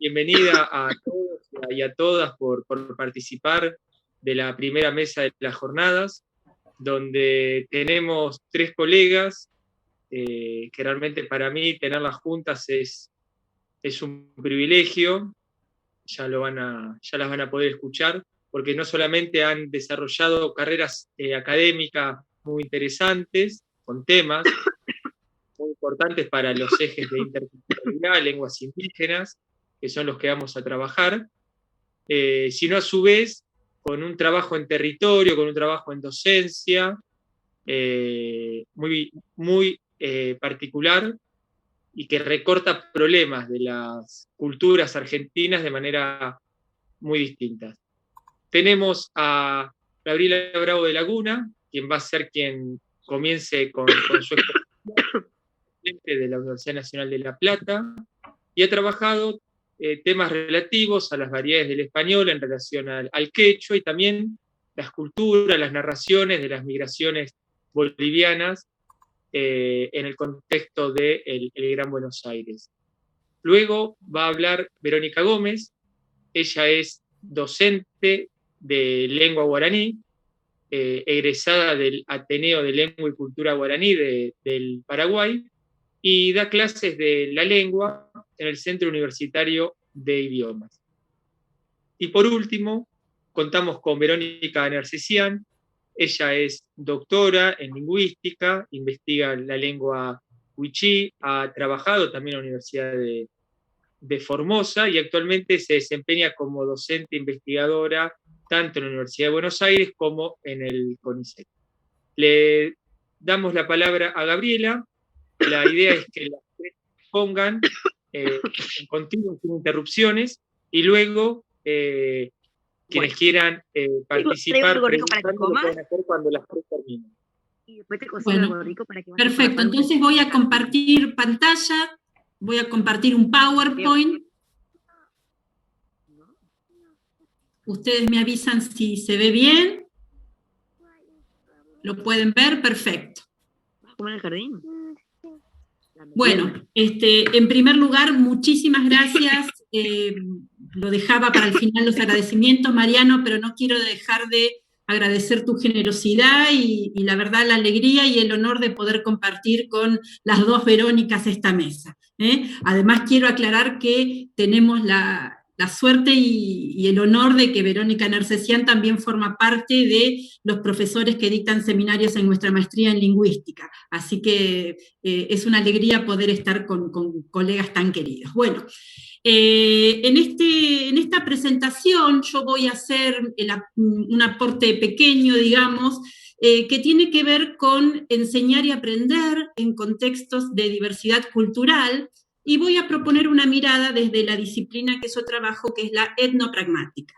bienvenida a todos y a todas por participar de la primera mesa de las jornadas, donde tenemos 3 colegas, que realmente para mí tenerlas juntas es un privilegio. Ya las van a poder escuchar, porque no solamente han desarrollado carreras académicas muy interesantes, con temas muy importantes para los ejes de interculturalidad, lenguas indígenas, que son los que vamos a trabajar, sino a su vez con un trabajo en territorio, con un trabajo en docencia, muy particular, y que recorta problemas de las culturas argentinas de manera muy distinta. Tenemos a Gabriela Bravo de Laguna, quien va a ser quien comience con su experiencia de la Universidad Nacional de La Plata, y ha trabajado temas relativos a las variedades del español en relación al quechua, y también las culturas, las narraciones de las migraciones bolivianas en el contexto del Gran Buenos Aires. Luego va a hablar Verónica Gómez. Ella es docente de lengua guaraní, egresada del Ateneo de Lengua y Cultura Guaraní del Paraguay, y da clases de la lengua en el Centro Universitario de Idiomas. Y por último, contamos con Verónica Nercesian. Ella es doctora en lingüística, investiga la lengua wichí, ha trabajado también en la Universidad de Formosa y actualmente se desempeña como docente investigadora tanto en la Universidad de Buenos Aires como en el CONICET. Le damos la palabra a Gabriela. La idea es que las tres pongan en continuo, sin interrupciones, y luego quienes quieran participar lo pueden hacer cuando las tres terminen. Y después te cocino algo rico para que perfecto, entonces voy a compartir pantalla, voy a compartir un PowerPoint. Ustedes me avisan si se ve bien. ¿Lo pueden ver? Perfecto. ¿Vas a comer en el jardín? Bueno, en primer lugar, muchísimas gracias. Lo dejaba para el final los agradecimientos, Mariano, pero no quiero dejar de agradecer tu generosidad y la verdad la alegría y el honor de poder compartir con las dos Verónicas esta mesa. Además quiero aclarar que tenemos la suerte y el honor de que Verónica Nercesian también forma parte de los profesores que dictan seminarios en nuestra maestría en lingüística, así que es una alegría poder estar con colegas tan queridos. Bueno, en esta presentación yo voy a hacer un aporte pequeño, digamos, que tiene que ver con enseñar y aprender en contextos de diversidad cultural, y voy a proponer una mirada desde la disciplina que yo trabajo, que es la etnopragmática.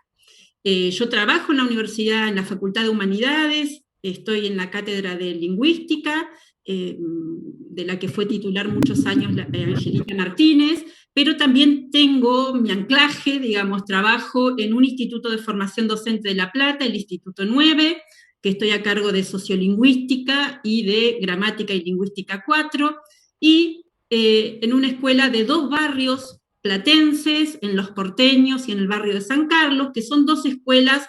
Yo trabajo en la universidad, en la Facultad de Humanidades, estoy en la cátedra de lingüística, de la que fue titular muchos años Angelita Martínez, pero también tengo mi anclaje, digamos, trabajo en un instituto de formación docente de La Plata, el Instituto 9, que estoy a cargo de sociolingüística y de gramática y lingüística 4, y en una escuela de 2 barrios platenses, en Los Porteños y en el barrio de San Carlos, que son 2 escuelas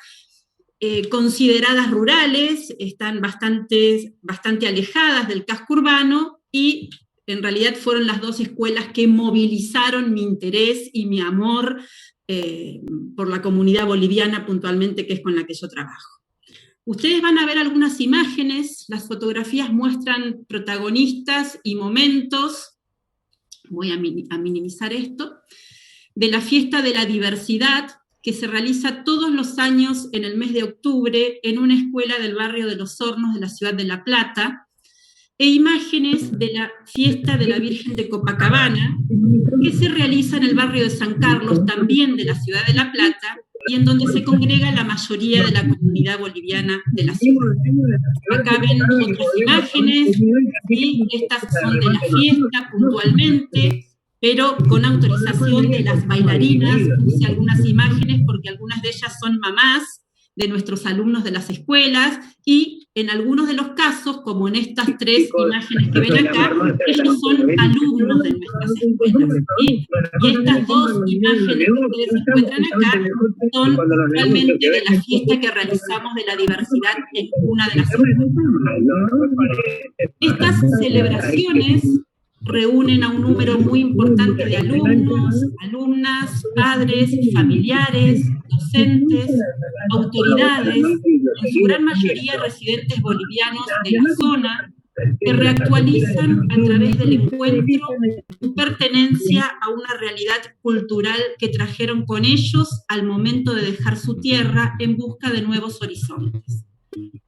consideradas rurales, están bastante alejadas del casco urbano, y en realidad fueron las 2 escuelas que movilizaron mi interés y mi amor por la comunidad boliviana puntualmente, que es con la que yo trabajo. Ustedes van a ver algunas imágenes, las fotografías muestran protagonistas y momentos, voy a minimizar esto, de la fiesta de la diversidad que se realiza todos los años en el mes de octubre en una escuela del barrio de Los Hornos de la ciudad de La Plata, e imágenes de la fiesta de la Virgen de Copacabana, que se realiza en el barrio de San Carlos, también de la ciudad de La Plata, y en donde se congrega la mayoría de la comunidad boliviana de la ciudad. Acá ven otras imágenes, y estas son de la fiesta puntualmente, pero con autorización de las bailarinas. Puse algunas imágenes porque algunas de ellas son mamás de nuestros alumnos de las escuelas, y en algunos de los casos, como en estas tres imágenes que ven acá, ellos son alumnos de nuestras escuelas, ¿sí? Y estas dos imágenes que ustedes encuentran acá son realmente de la fiesta que realizamos de la diversidad en una de las escuelas. Estas celebraciones reúnen a un número muy importante de alumnos, alumnas, padres, familiares, docentes, autoridades, en su gran mayoría residentes bolivianos de la zona, que reactualizan a través del encuentro su pertenencia a una realidad cultural que trajeron con ellos al momento de dejar su tierra en busca de nuevos horizontes.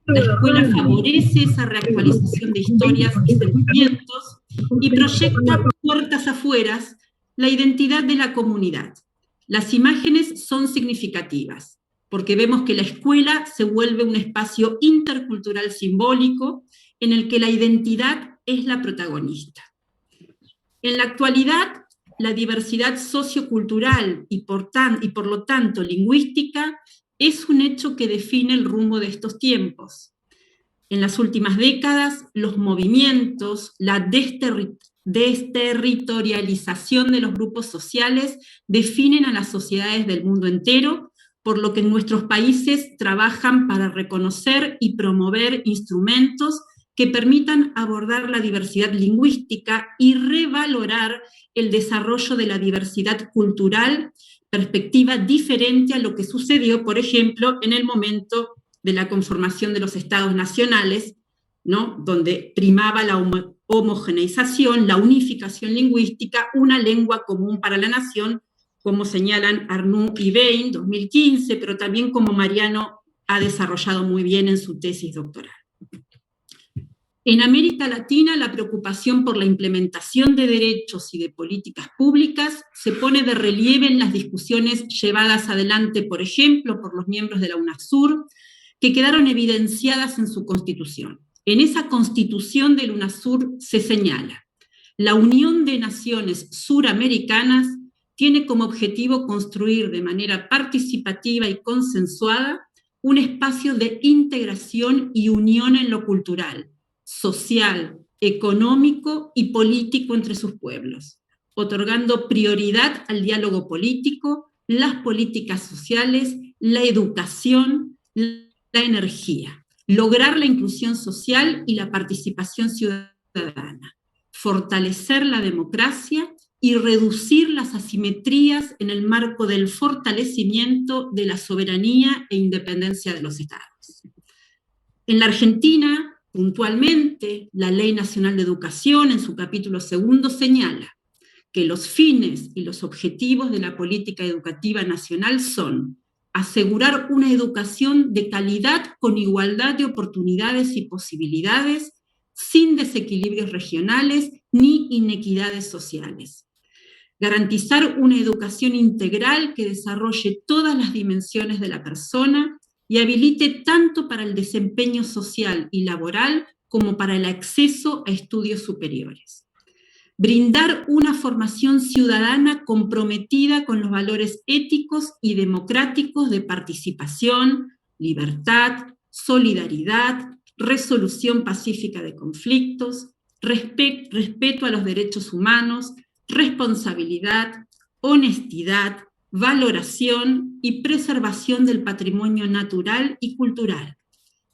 La escuela favorece esa reactualización de historias y sentimientos y proyecta puertas afuera la identidad de la comunidad. Las imágenes son significativas, porque vemos que la escuela se vuelve un espacio intercultural simbólico en el que la identidad es la protagonista. En la actualidad, la diversidad sociocultural y por lo tanto lingüística es un hecho que define el rumbo de estos tiempos. En las últimas décadas, los movimientos, la desterritorialización de los grupos sociales definen a las sociedades del mundo entero, por lo que en nuestros países trabajan para reconocer y promover instrumentos que permitan abordar la diversidad lingüística y revalorar el desarrollo de la diversidad cultural, perspectiva diferente a lo que sucedió, por ejemplo, en el momento de la conformación de los estados nacionales, ¿no? Donde primaba la homogeneización, la unificación lingüística, una lengua común para la nación, como señalan Arnoux y Bain, 2015, pero también como Mariano ha desarrollado muy bien en su tesis doctoral. En América Latina, la preocupación por la implementación de derechos y de políticas públicas se pone de relieve en las discusiones llevadas adelante, por ejemplo, por los miembros de la UNASUR, que quedaron evidenciadas en su constitución. En esa constitución del UNASUR se señala: la Unión de Naciones Suramericanas tiene como objetivo construir de manera participativa y consensuada un espacio de integración y unión en lo cultural, social, económico y político entre sus pueblos, otorgando prioridad al diálogo político, las políticas sociales, la educación, la energía, lograr la inclusión social y la participación ciudadana, fortalecer la democracia y reducir las asimetrías en el marco del fortalecimiento de la soberanía e independencia de los estados. En la Argentina, puntualmente, la Ley Nacional de Educación, en su capítulo 2, señala que los fines y los objetivos de la política educativa nacional son asegurar una educación de calidad con igualdad de oportunidades y posibilidades, sin desequilibrios regionales ni inequidades sociales. Garantizar una educación integral que desarrolle todas las dimensiones de la persona y habilite tanto para el desempeño social y laboral como para el acceso a estudios superiores. Brindar una formación ciudadana comprometida con los valores éticos y democráticos de participación, libertad, solidaridad, resolución pacífica de conflictos, respeto a los derechos humanos, responsabilidad, honestidad, valoración y preservación del patrimonio natural y cultural.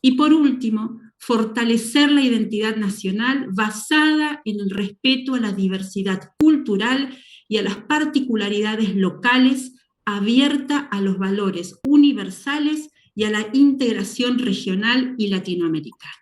Y por último, fortalecer la identidad nacional basada en el respeto a la diversidad cultural y a las particularidades locales, abierta a los valores universales y a la integración regional y latinoamericana.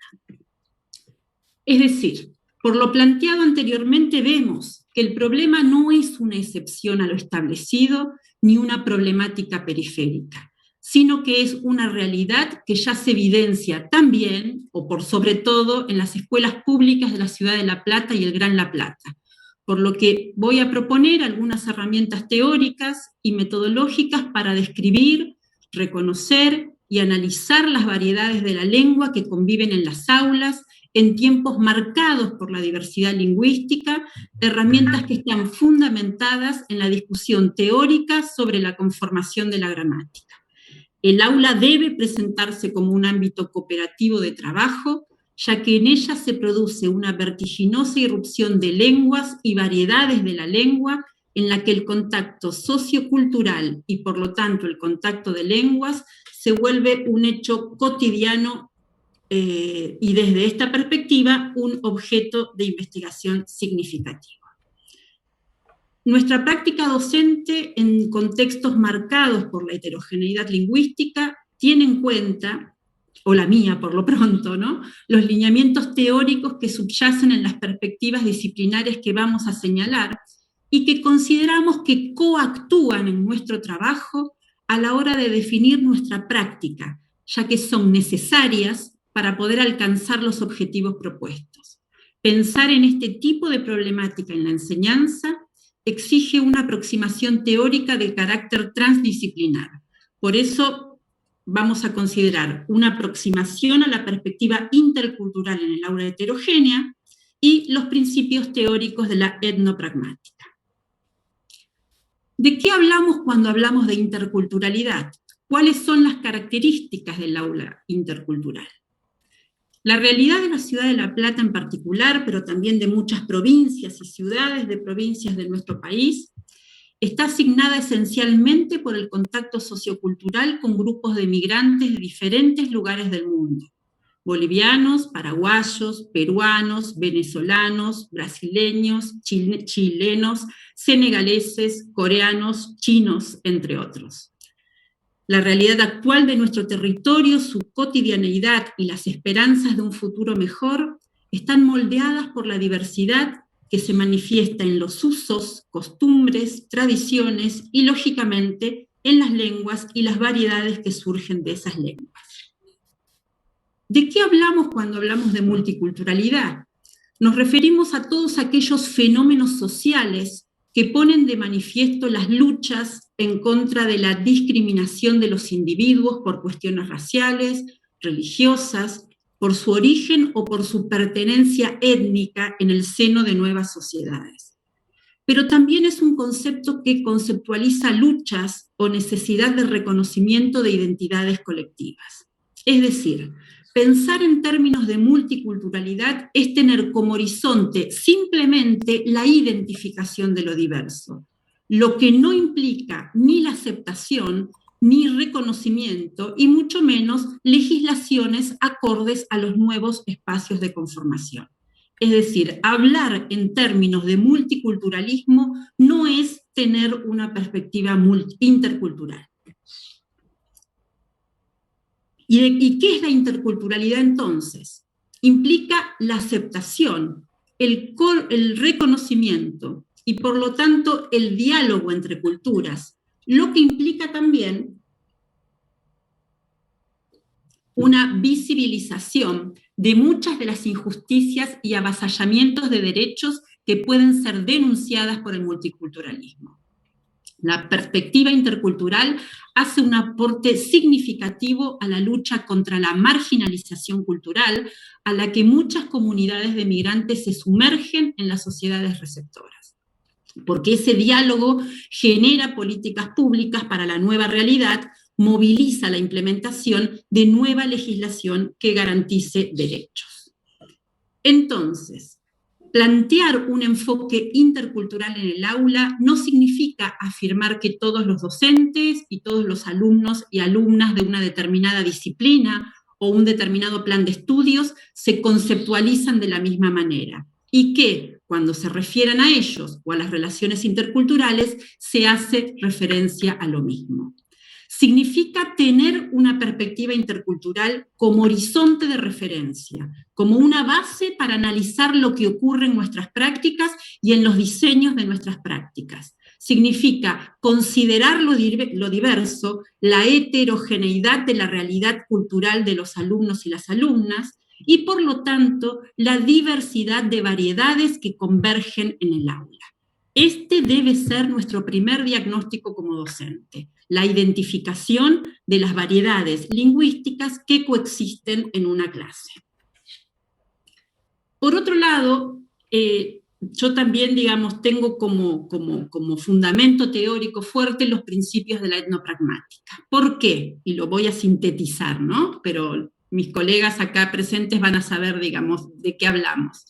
Es decir, por lo planteado anteriormente vemos que el problema no es una excepción a lo establecido ni una problemática periférica, sino que es una realidad que ya se evidencia también, o por sobre todo, en las escuelas públicas de la ciudad de La Plata y el Gran La Plata. Por lo que voy a proponer algunas herramientas teóricas y metodológicas para describir, reconocer y analizar las variedades de la lengua que conviven en las aulas en tiempos marcados por la diversidad lingüística, herramientas que están fundamentadas en la discusión teórica sobre la conformación de la gramática. El aula debe presentarse como un ámbito cooperativo de trabajo, ya que en ella se produce una vertiginosa irrupción de lenguas y variedades de la lengua, en la que el contacto sociocultural y por lo tanto el contacto de lenguas se vuelve un hecho cotidiano y desde esta perspectiva un objeto de investigación significativo. Nuestra práctica docente en contextos marcados por la heterogeneidad lingüística tiene en cuenta, o la mía por lo pronto, ¿no?, los lineamientos teóricos que subyacen en las perspectivas disciplinarias que vamos a señalar y que consideramos que coactúan en nuestro trabajo a la hora de definir nuestra práctica, ya que son necesarias para poder alcanzar los objetivos propuestos. Pensar en este tipo de problemática en la enseñanza exige una aproximación teórica de carácter transdisciplinar. Por eso vamos a considerar una aproximación a la perspectiva intercultural en el aula heterogénea y los principios teóricos de la etnopragmática. ¿De qué hablamos cuando hablamos de interculturalidad? ¿Cuáles son las características del aula intercultural? La realidad de la ciudad de La Plata en particular, pero también de muchas provincias y ciudades de provincias de nuestro país, está asignada esencialmente por el contacto sociocultural con grupos de migrantes de diferentes lugares del mundo: bolivianos, paraguayos, peruanos, venezolanos, brasileños, chilenos, senegaleses, coreanos, chinos, entre otros. La realidad actual de nuestro territorio, su cotidianeidad y las esperanzas de un futuro mejor están moldeadas por la diversidad que se manifiesta en los usos, costumbres, tradiciones y, lógicamente, en las lenguas y las variedades que surgen de esas lenguas. ¿De qué hablamos cuando hablamos de multiculturalidad? Nos referimos a todos aquellos fenómenos sociales que ponen de manifiesto las luchas en contra de la discriminación de los individuos por cuestiones raciales, religiosas, por su origen o por su pertenencia étnica en el seno de nuevas sociedades. Pero también es un concepto que conceptualiza luchas o necesidad de reconocimiento de identidades colectivas. Es decir, pensar en términos de multiculturalidad es tener como horizonte simplemente la identificación de lo diverso, lo que no implica ni la aceptación, ni reconocimiento, y mucho menos legislaciones acordes a los nuevos espacios de conformación. Es decir, hablar en términos de multiculturalismo no es tener una perspectiva intercultural. ¿Y qué es la interculturalidad entonces? Implica la aceptación, el reconocimiento y por lo tanto el diálogo entre culturas, lo que implica también una visibilización de muchas de las injusticias y avasallamientos de derechos que pueden ser denunciadas por el multiculturalismo. La perspectiva intercultural hace un aporte significativo a la lucha contra la marginalización cultural a la que muchas comunidades de migrantes se sumergen en las sociedades receptoras. Porque ese diálogo genera políticas públicas para la nueva realidad, moviliza la implementación de nueva legislación que garantice derechos. Entonces, plantear un enfoque intercultural en el aula no significa afirmar que todos los docentes y todos los alumnos y alumnas de una determinada disciplina o un determinado plan de estudios se conceptualizan de la misma manera y que, cuando se refieran a ellos o a las relaciones interculturales, se hace referencia a lo mismo. Significa tener una perspectiva intercultural como horizonte de referencia, como una base para analizar lo que ocurre en nuestras prácticas y en los diseños de nuestras prácticas. Significa considerar lo diverso, la heterogeneidad de la realidad cultural de los alumnos y las alumnas, y por lo tanto la diversidad de variedades que convergen en el aula. Este debe ser nuestro primer diagnóstico como docente, la identificación de las variedades lingüísticas que coexisten en una clase. Por otro lado, yo también, digamos, tengo como fundamento teórico fuerte los principios de la etnopragmática. ¿Por qué? Y lo voy a sintetizar, ¿no? Pero mis colegas acá presentes van a saber, digamos, de qué hablamos.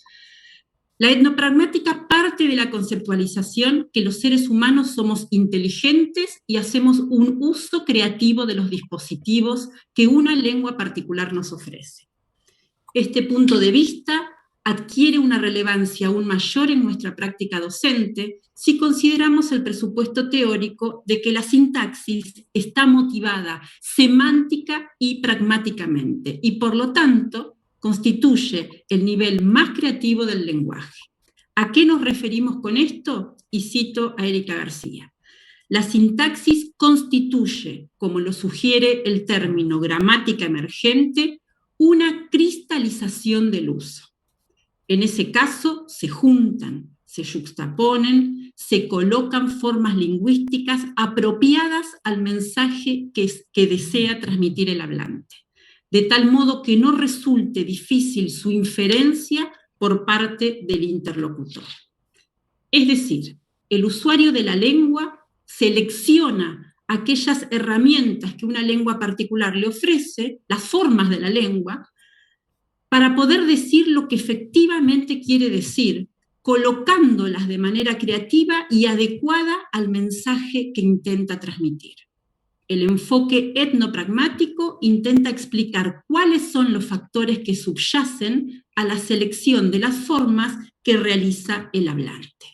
La etnopragmática parte de la conceptualización que los seres humanos somos inteligentes y hacemos un uso creativo de los dispositivos que una lengua particular nos ofrece. Este punto de vista adquiere una relevancia aún mayor en nuestra práctica docente si consideramos el presupuesto teórico de que la sintaxis está motivada semántica y pragmáticamente, y por lo tanto constituye el nivel más creativo del lenguaje. ¿A qué nos referimos con esto? Y cito a Erika García. La sintaxis constituye, como lo sugiere el término gramática emergente, una cristalización del uso. En ese caso se juntan, se yuxtaponen, se colocan formas lingüísticas apropiadas al mensaje que desea transmitir el hablante, de tal modo que no resulte difícil su inferencia por parte del interlocutor. Es decir, el usuario de la lengua selecciona aquellas herramientas que una lengua particular le ofrece, las formas de la lengua, para poder decir lo que efectivamente quiere decir, colocándolas de manera creativa y adecuada al mensaje que intenta transmitir. El enfoque etnopragmático intenta explicar cuáles son los factores que subyacen a la selección de las formas que realiza el hablante.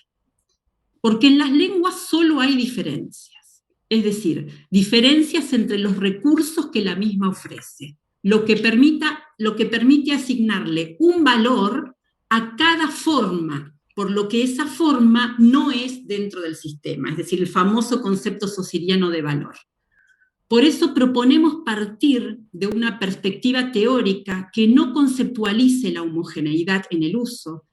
Porque en las lenguas solo hay diferencias, es decir, diferencias entre los recursos que la misma ofrece, lo que permite asignarle un valor a cada forma, por lo que esa forma no es dentro del sistema, es decir, el famoso concepto saussuriano de valor. Por eso proponemos partir de una perspectiva teórica que no conceptualice la homogeneidad en el uso,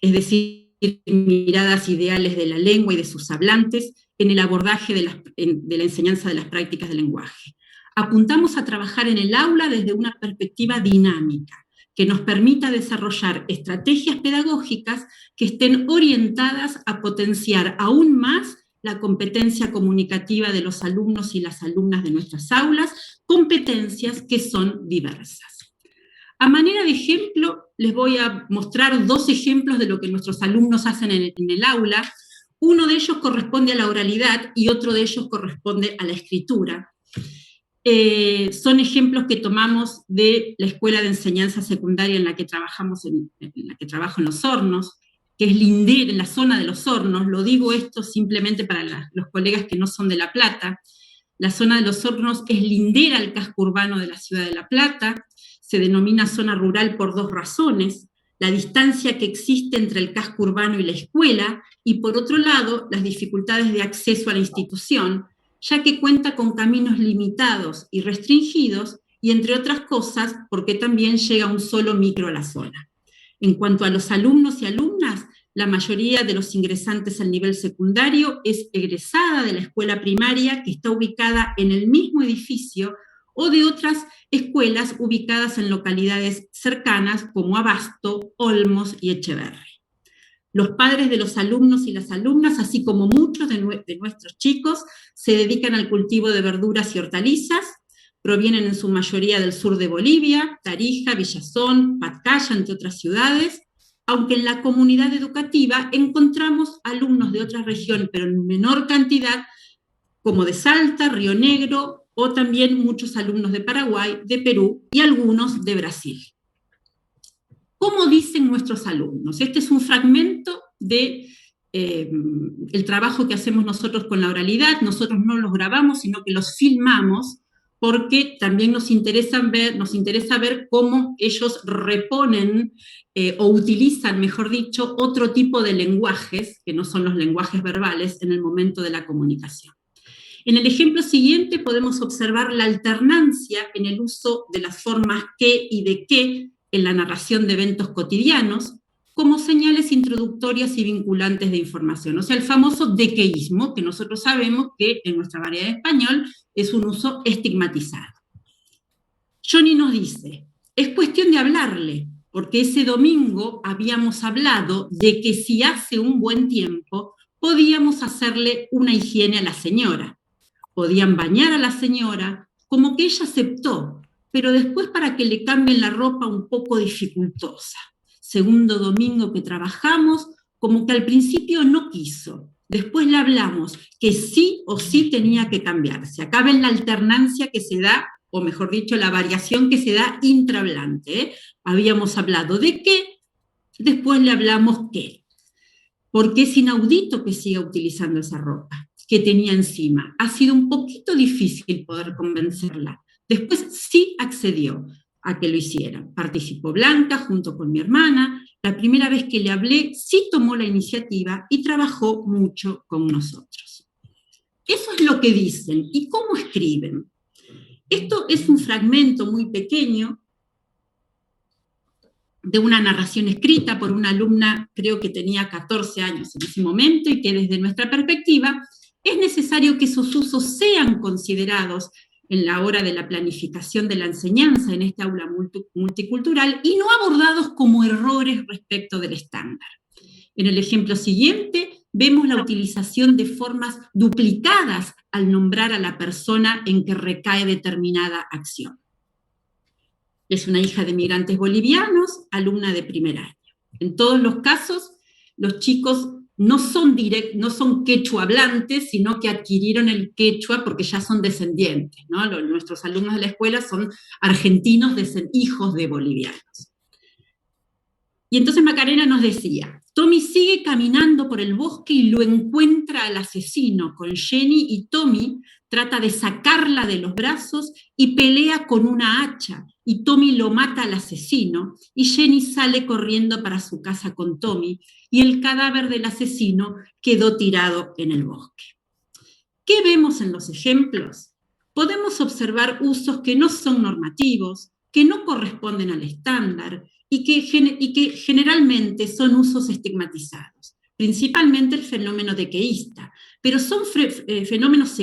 es decir, miradas ideales de la lengua y de sus hablantes en el abordaje de la enseñanza de las prácticas del lenguaje. Apuntamos a trabajar en el aula desde una perspectiva dinámica, que nos permita desarrollar estrategias pedagógicas que estén orientadas a potenciar aún más la competencia comunicativa de los alumnos y las alumnas de nuestras aulas, competencias que son diversas. A manera de ejemplo, les voy a mostrar 2 ejemplos de lo que nuestros alumnos hacen en el aula. Uno de ellos corresponde a la oralidad y otro de ellos corresponde a la escritura. Son ejemplos que tomamos de la Escuela de Enseñanza Secundaria en la que trabajo en Los Hornos, que es Lindera, en la zona de Los Hornos. Lo digo esto simplemente para los colegas que no son de La Plata. La zona de Los Hornos es lindera al casco urbano de la ciudad de La Plata. Se denomina zona rural por 2 razones: la distancia que existe entre el casco urbano y la escuela, y por otro lado, las dificultades de acceso a la institución, ya que cuenta con caminos limitados y restringidos, y entre otras cosas, porque también llega un solo micro a la zona. En cuanto a los alumnos y alumnas, la mayoría de los ingresantes al nivel secundario es egresada de la escuela primaria, que está ubicada en el mismo edificio, o de otras escuelas ubicadas en localidades cercanas como Abasto, Olmos y Echeverri. Los padres de los alumnos y las alumnas, así como muchos de nuestros chicos, se dedican al cultivo de verduras y hortalizas. Provienen en su mayoría del sur de Bolivia, Tarija, Villazón, Pacaya, entre otras ciudades, aunque en la comunidad educativa encontramos alumnos de otras regiones, pero en menor cantidad, como de Salta, Río Negro, o también muchos alumnos de Paraguay, de Perú y algunos de Brasil. ¿Cómo dicen nuestros alumnos? Este es un fragmento de el trabajo que hacemos nosotros con la oralidad. Nosotros no los grabamos, sino que los filmamos, porque también nos interesa ver cómo ellos reponen o utilizan, mejor dicho, otro tipo de lenguajes, que no son los lenguajes verbales, en el momento de la comunicación. En el ejemplo siguiente podemos observar la alternancia en el uso de las formas que y de qué en la narración de eventos cotidianos, como señales introductorias y vinculantes de información. O sea, el famoso dequeísmo, que nosotros sabemos que en nuestra variedad de español es un uso estigmatizado. Johnny nos dice: es cuestión de hablarle, porque ese domingo habíamos hablado de que si hace un buen tiempo, podíamos hacerle una higiene a la señora. Podían bañar a la señora, como que ella aceptó, pero después para que le cambien la ropa un poco dificultosa. Segundo domingo que trabajamos, como que al principio no quiso. Después le hablamos que sí o sí tenía que cambiarse. Acá ven la alternancia que se da, o mejor dicho, la variación que se da intrahablante, ¿eh? Habíamos hablado de qué, después le hablamos qué. Porque es inaudito que siga utilizando esa ropa que tenía encima. Ha sido un poquito difícil poder convencerla. Después sí accedió a que lo hiciera. Participó Blanca junto con mi hermana. La primera vez que le hablé, sí tomó la iniciativa y trabajó mucho con nosotros. Eso es lo que dicen. ¿Y cómo escriben? Esto es un fragmento muy pequeño de una narración escrita por una alumna, creo que tenía 14 años en ese momento, y que desde nuestra perspectiva es necesario que esos usos sean considerados en la hora de la planificación de la enseñanza en esta aula multicultural y no abordados como errores respecto del estándar. En el ejemplo siguiente vemos la utilización de formas duplicadas al nombrar a la persona en que recae determinada acción. Es una hija de migrantes bolivianos, alumna de primer año. En todos los casos, los chicos no son quechua hablantes, sino que adquirieron el quechua porque ya son descendientes, ¿no? Nuestros alumnos de la escuela son argentinos, hijos de bolivianos. Y entonces Macarena nos decía, Tommy sigue caminando por el bosque y lo encuentra al asesino con Jenny, y Tommy trata de sacarla de los brazos y pelea con una hacha, y Tommy lo mata al asesino, y Jenny sale corriendo para su casa con Tommy, y el cadáver del asesino quedó tirado en el bosque. ¿Qué vemos en los ejemplos? Podemos observar usos que no son normativos, que no corresponden al estándar, y que generalmente son usos estigmatizados, principalmente el fenómeno dequeísta, pero son fenómenos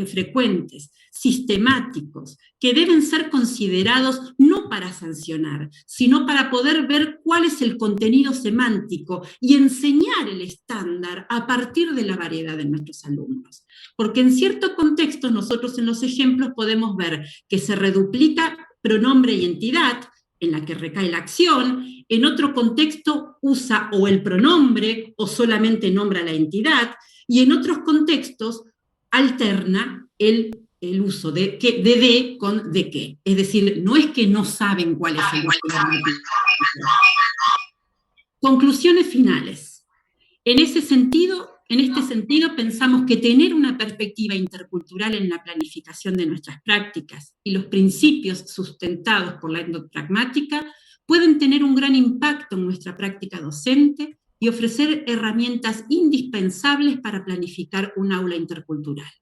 frecuentes, sistemáticos, que deben ser considerados no para sancionar, sino para poder ver cuál es el contenido semántico y enseñar el estándar a partir de la variedad de nuestros alumnos. Porque en cierto contexto nosotros en los ejemplos podemos ver que se reduplica pronombre y entidad, en la que recae la acción, en otro contexto usa o el pronombre o solamente nombra la entidad, y en otros contextos alterna el uso de con de qué. Es decir, no es que no saben cuál es el uso. Conclusiones finales. En este sentido, pensamos que tener una perspectiva intercultural en la planificación de nuestras prácticas y los principios sustentados por la endopragmática pueden tener un gran impacto en nuestra práctica docente y ofrecer herramientas indispensables para planificar un aula intercultural.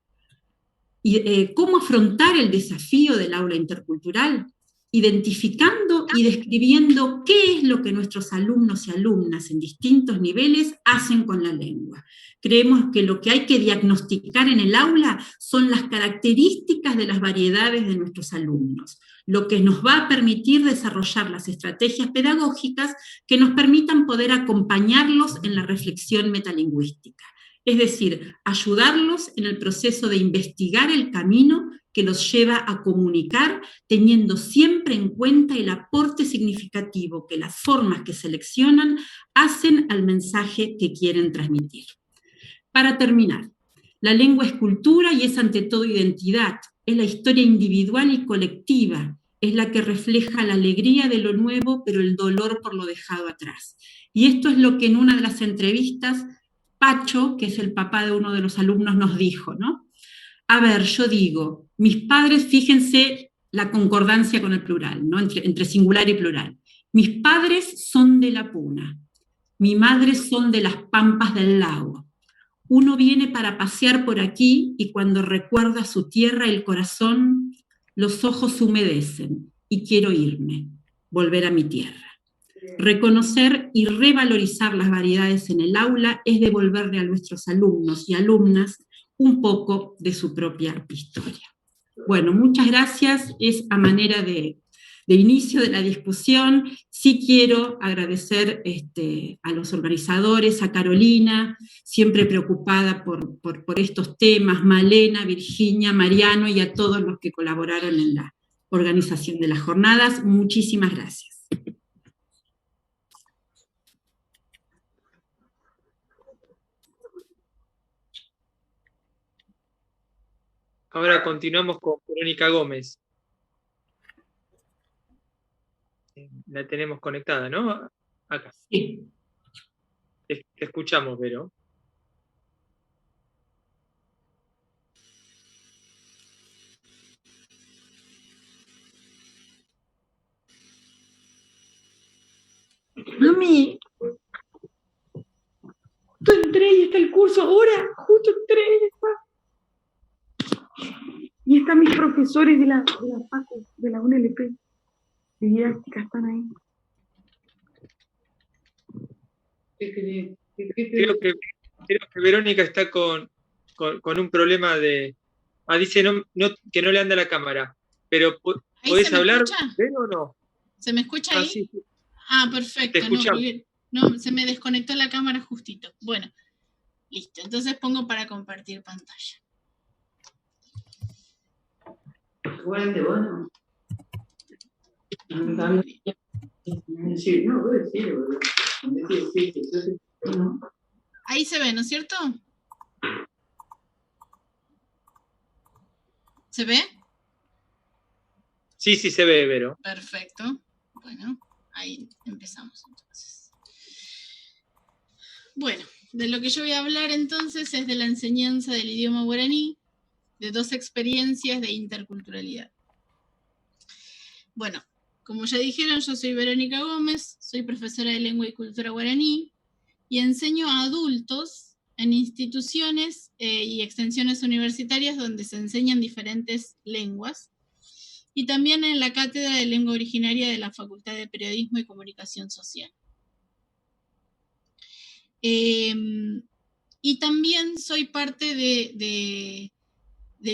¿Y cómo afrontar el desafío del aula intercultural? Identificando y describiendo qué es lo que nuestros alumnos y alumnas en distintos niveles hacen con la lengua. Creemos que lo que hay que diagnosticar en el aula son las características de las variedades de nuestros alumnos, lo que nos va a permitir desarrollar las estrategias pedagógicas que nos permitan poder acompañarlos en la reflexión metalingüística. Es decir, ayudarlos en el proceso de investigar el camino que los lleva a comunicar, teniendo siempre en cuenta el aporte significativo que las formas que seleccionan hacen al mensaje que quieren transmitir. Para terminar, la lengua es cultura y es ante todo identidad, es la historia individual y colectiva, es la que refleja la alegría de lo nuevo, pero el dolor por lo dejado atrás. Y esto es lo que en una de las entrevistas Pacho, que es el papá de uno de los alumnos, nos dijo, ¿no? A ver, yo digo, mis padres, fíjense la concordancia con el plural, ¿no? Entre singular y plural. Mis padres son de la Puna, mi madre son de las Pampas del Lago. Uno viene para pasear por aquí y cuando recuerda su tierra, el corazón, los ojos se humedecen y quiero irme, volver a mi tierra. Reconocer y revalorizar las variedades en el aula es devolverle a nuestros alumnos y alumnas un poco de su propia historia. Bueno, muchas gracias. Es a manera de inicio de la discusión. Sí quiero agradecer a los organizadores, a Carolina, siempre preocupada por estos temas, Malena, Virginia, Mariano y a todos los que colaboraron en la organización de las jornadas. Muchísimas gracias. Ahora continuamos con Verónica Gómez. La tenemos conectada, ¿no? Acá. Sí. Te escuchamos, Vero. Mami, justo entré y está el curso ahora, justo entré y están mis profesores de la FACU, de la UNLP, de didáctica, están ahí. Creo que Verónica está con un problema de... dice que no le anda la cámara, pero ¿podés hablar, Vero, o no? ¿Se me escucha ahí? Sí. Perfecto. No, se me desconectó la cámara justito. Bueno, listo. Entonces pongo para compartir pantalla. Bueno. Ahí se ve, ¿no es cierto? ¿Se ve? Sí, se ve, Vero. Perfecto. Bueno, ahí empezamos entonces. Bueno, de lo que yo voy a hablar entonces es de la enseñanza del idioma guaraní, de 2 experiencias de interculturalidad. Bueno, como ya dijeron, yo soy Verónica Gómez, soy profesora de lengua y cultura guaraní y enseño a adultos en instituciones y extensiones universitarias donde se enseñan diferentes lenguas, y también en la Cátedra de Lengua Originaria de la Facultad de Periodismo y Comunicación Social. Y también soy parte del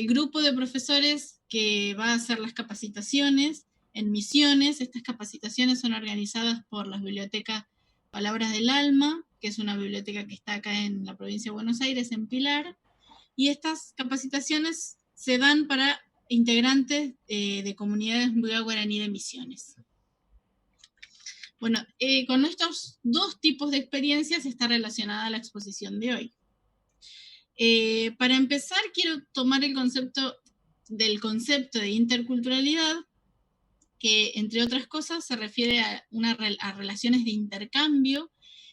grupo de profesores que va a hacer las capacitaciones en Misiones. Estas capacitaciones son organizadas por la Biblioteca Palabras del Alma, que es una biblioteca que está acá en la provincia de Buenos Aires, en Pilar, y estas capacitaciones se dan para integrantes de comunidades guaraní de Misiones. Bueno, con estos 2 tipos de experiencias está relacionada la exposición de hoy. Para empezar, quiero tomar el concepto de interculturalidad, que entre otras cosas se refiere a relaciones de intercambio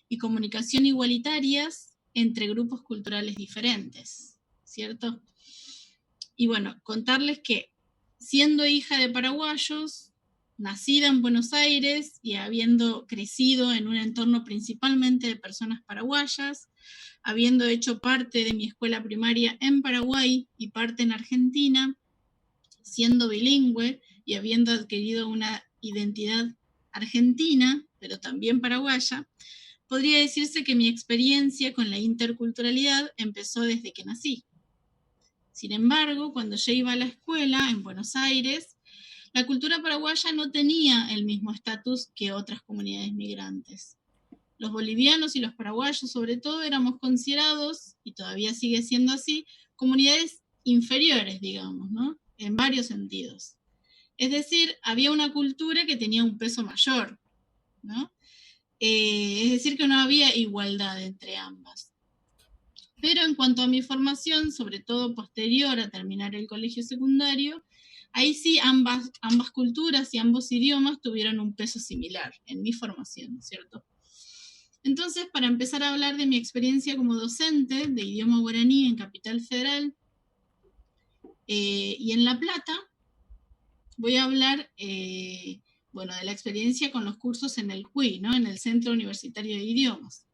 y comunicación igualitarias entre grupos culturales diferentes, ¿cierto? Y bueno, contarles que siendo hija de paraguayos, nacida en Buenos Aires y habiendo crecido en un entorno principalmente de personas paraguayas, habiendo hecho parte de mi escuela primaria en Paraguay y parte en Argentina, siendo bilingüe y habiendo adquirido una identidad argentina, pero también paraguaya, podría decirse que mi experiencia con la interculturalidad empezó desde que nací. Sin embargo, cuando yo iba a la escuela en Buenos Aires, la cultura paraguaya no tenía el mismo estatus que otras comunidades migrantes. Los bolivianos y los paraguayos, sobre todo, éramos considerados, y todavía sigue siendo así, comunidades inferiores, digamos, ¿no? En varios sentidos. Es decir, había una cultura que tenía un peso mayor, ¿no? Es decir, que no había igualdad entre ambas. Pero en cuanto a mi formación, sobre todo posterior a terminar el colegio secundario, ahí sí ambas culturas y ambos idiomas tuvieron un peso similar en mi formación, ¿cierto? Entonces, para empezar a hablar de mi experiencia como docente de idioma guaraní en Capital Federal y en La Plata, voy a hablar de la experiencia con los cursos en el CUI, ¿no? En el Centro Universitario de Idiomas.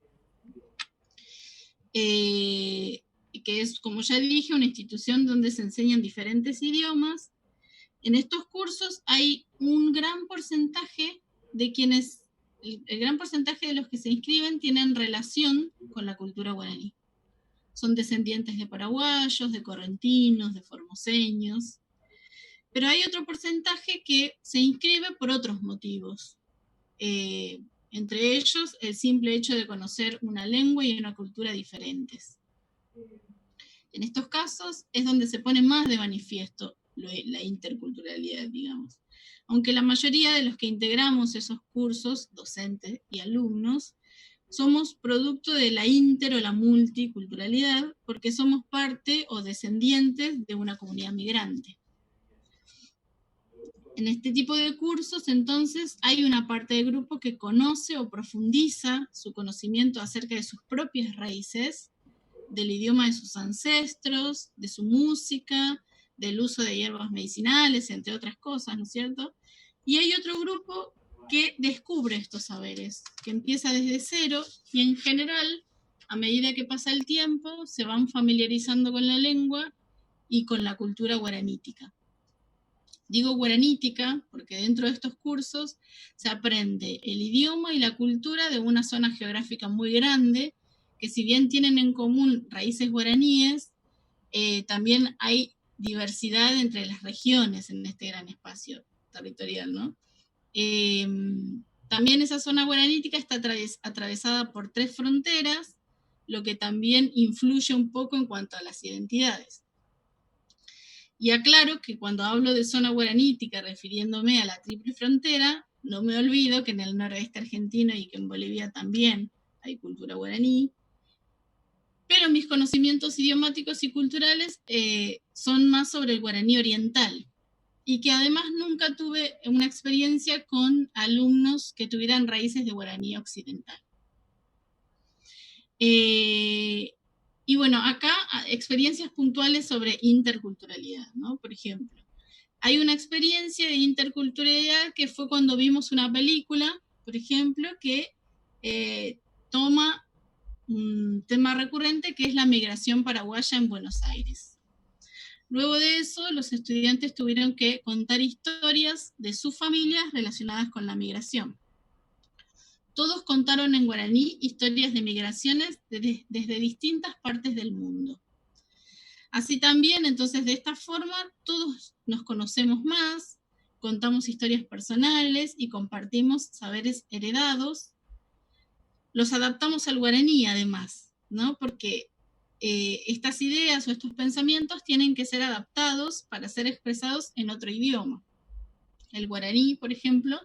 Que es, como ya dije, una institución donde se enseñan diferentes idiomas. En estos cursos hay un gran porcentaje de quienes, el gran porcentaje de los que se inscriben tienen relación con la cultura guaraní. Son descendientes de paraguayos, de correntinos, de formoseños. Pero hay otro porcentaje que se inscribe por otros motivos. Entre ellos, el simple hecho de conocer una lengua y una cultura diferentes. En estos casos es donde se pone más de manifiesto la interculturalidad, digamos. Aunque la mayoría de los que integramos esos cursos, docentes y alumnos, somos producto de la inter o la multiculturalidad, porque somos parte o descendientes de una comunidad migrante. En este tipo de cursos, entonces, hay una parte del grupo que conoce o profundiza su conocimiento acerca de sus propias raíces, del idioma de sus ancestros, de su música, del uso de hierbas medicinales, entre otras cosas, ¿no es cierto? Y hay otro grupo que descubre estos saberes, que empieza desde cero y en general, a medida que pasa el tiempo, se van familiarizando con la lengua y con la cultura guaranítica. Digo guaranítica porque dentro de estos cursos se aprende el idioma y la cultura de una zona geográfica muy grande, que si bien tienen en común raíces guaraníes, también hay diversidad entre las regiones en este gran espacio territorial, ¿no? También esa zona guaranítica está atravesada por 3 fronteras, lo que también influye un poco en cuanto a las identidades. Y aclaro que cuando hablo de zona guaranítica refiriéndome a la triple frontera, no me olvido que en el noroeste argentino y que en Bolivia también hay cultura guaraní, pero mis conocimientos idiomáticos y culturales son más sobre el guaraní oriental, y que además nunca tuve una experiencia con alumnos que tuvieran raíces de guaraní occidental. Y bueno, acá experiencias puntuales sobre interculturalidad, ¿no? Por ejemplo, hay una experiencia de interculturalidad que fue cuando vimos una película, por ejemplo, que toma un tema recurrente que es la migración paraguaya en Buenos Aires. Luego de eso, los estudiantes tuvieron que contar historias de sus familias relacionadas con la migración. Todos contaron en guaraní historias de migraciones desde distintas partes del mundo. Así también, entonces, de esta forma, todos nos conocemos más, contamos historias personales y compartimos saberes heredados. Los adaptamos al guaraní, además, ¿no? Porque estas ideas o estos pensamientos tienen que ser adaptados para ser expresados en otro idioma. El guaraní, por ejemplo,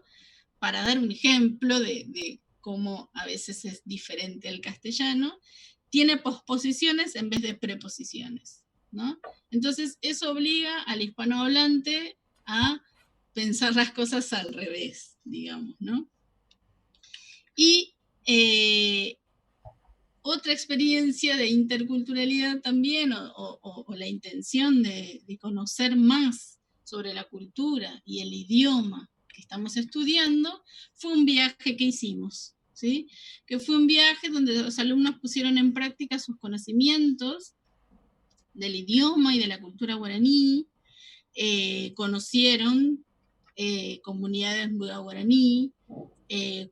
para dar un ejemplo de cómo a veces es diferente al castellano, tiene posposiciones en vez de preposiciones, ¿no? Entonces eso obliga al hispanohablante a pensar las cosas al revés, digamos, ¿no? Y otra experiencia de interculturalidad también, o la intención de conocer más sobre la cultura y el idioma que estamos estudiando, fue un viaje que hicimos, ¿sí? Que fue un viaje donde los alumnos pusieron en práctica sus conocimientos del idioma y de la cultura guaraní, conocieron comunidades guaraní,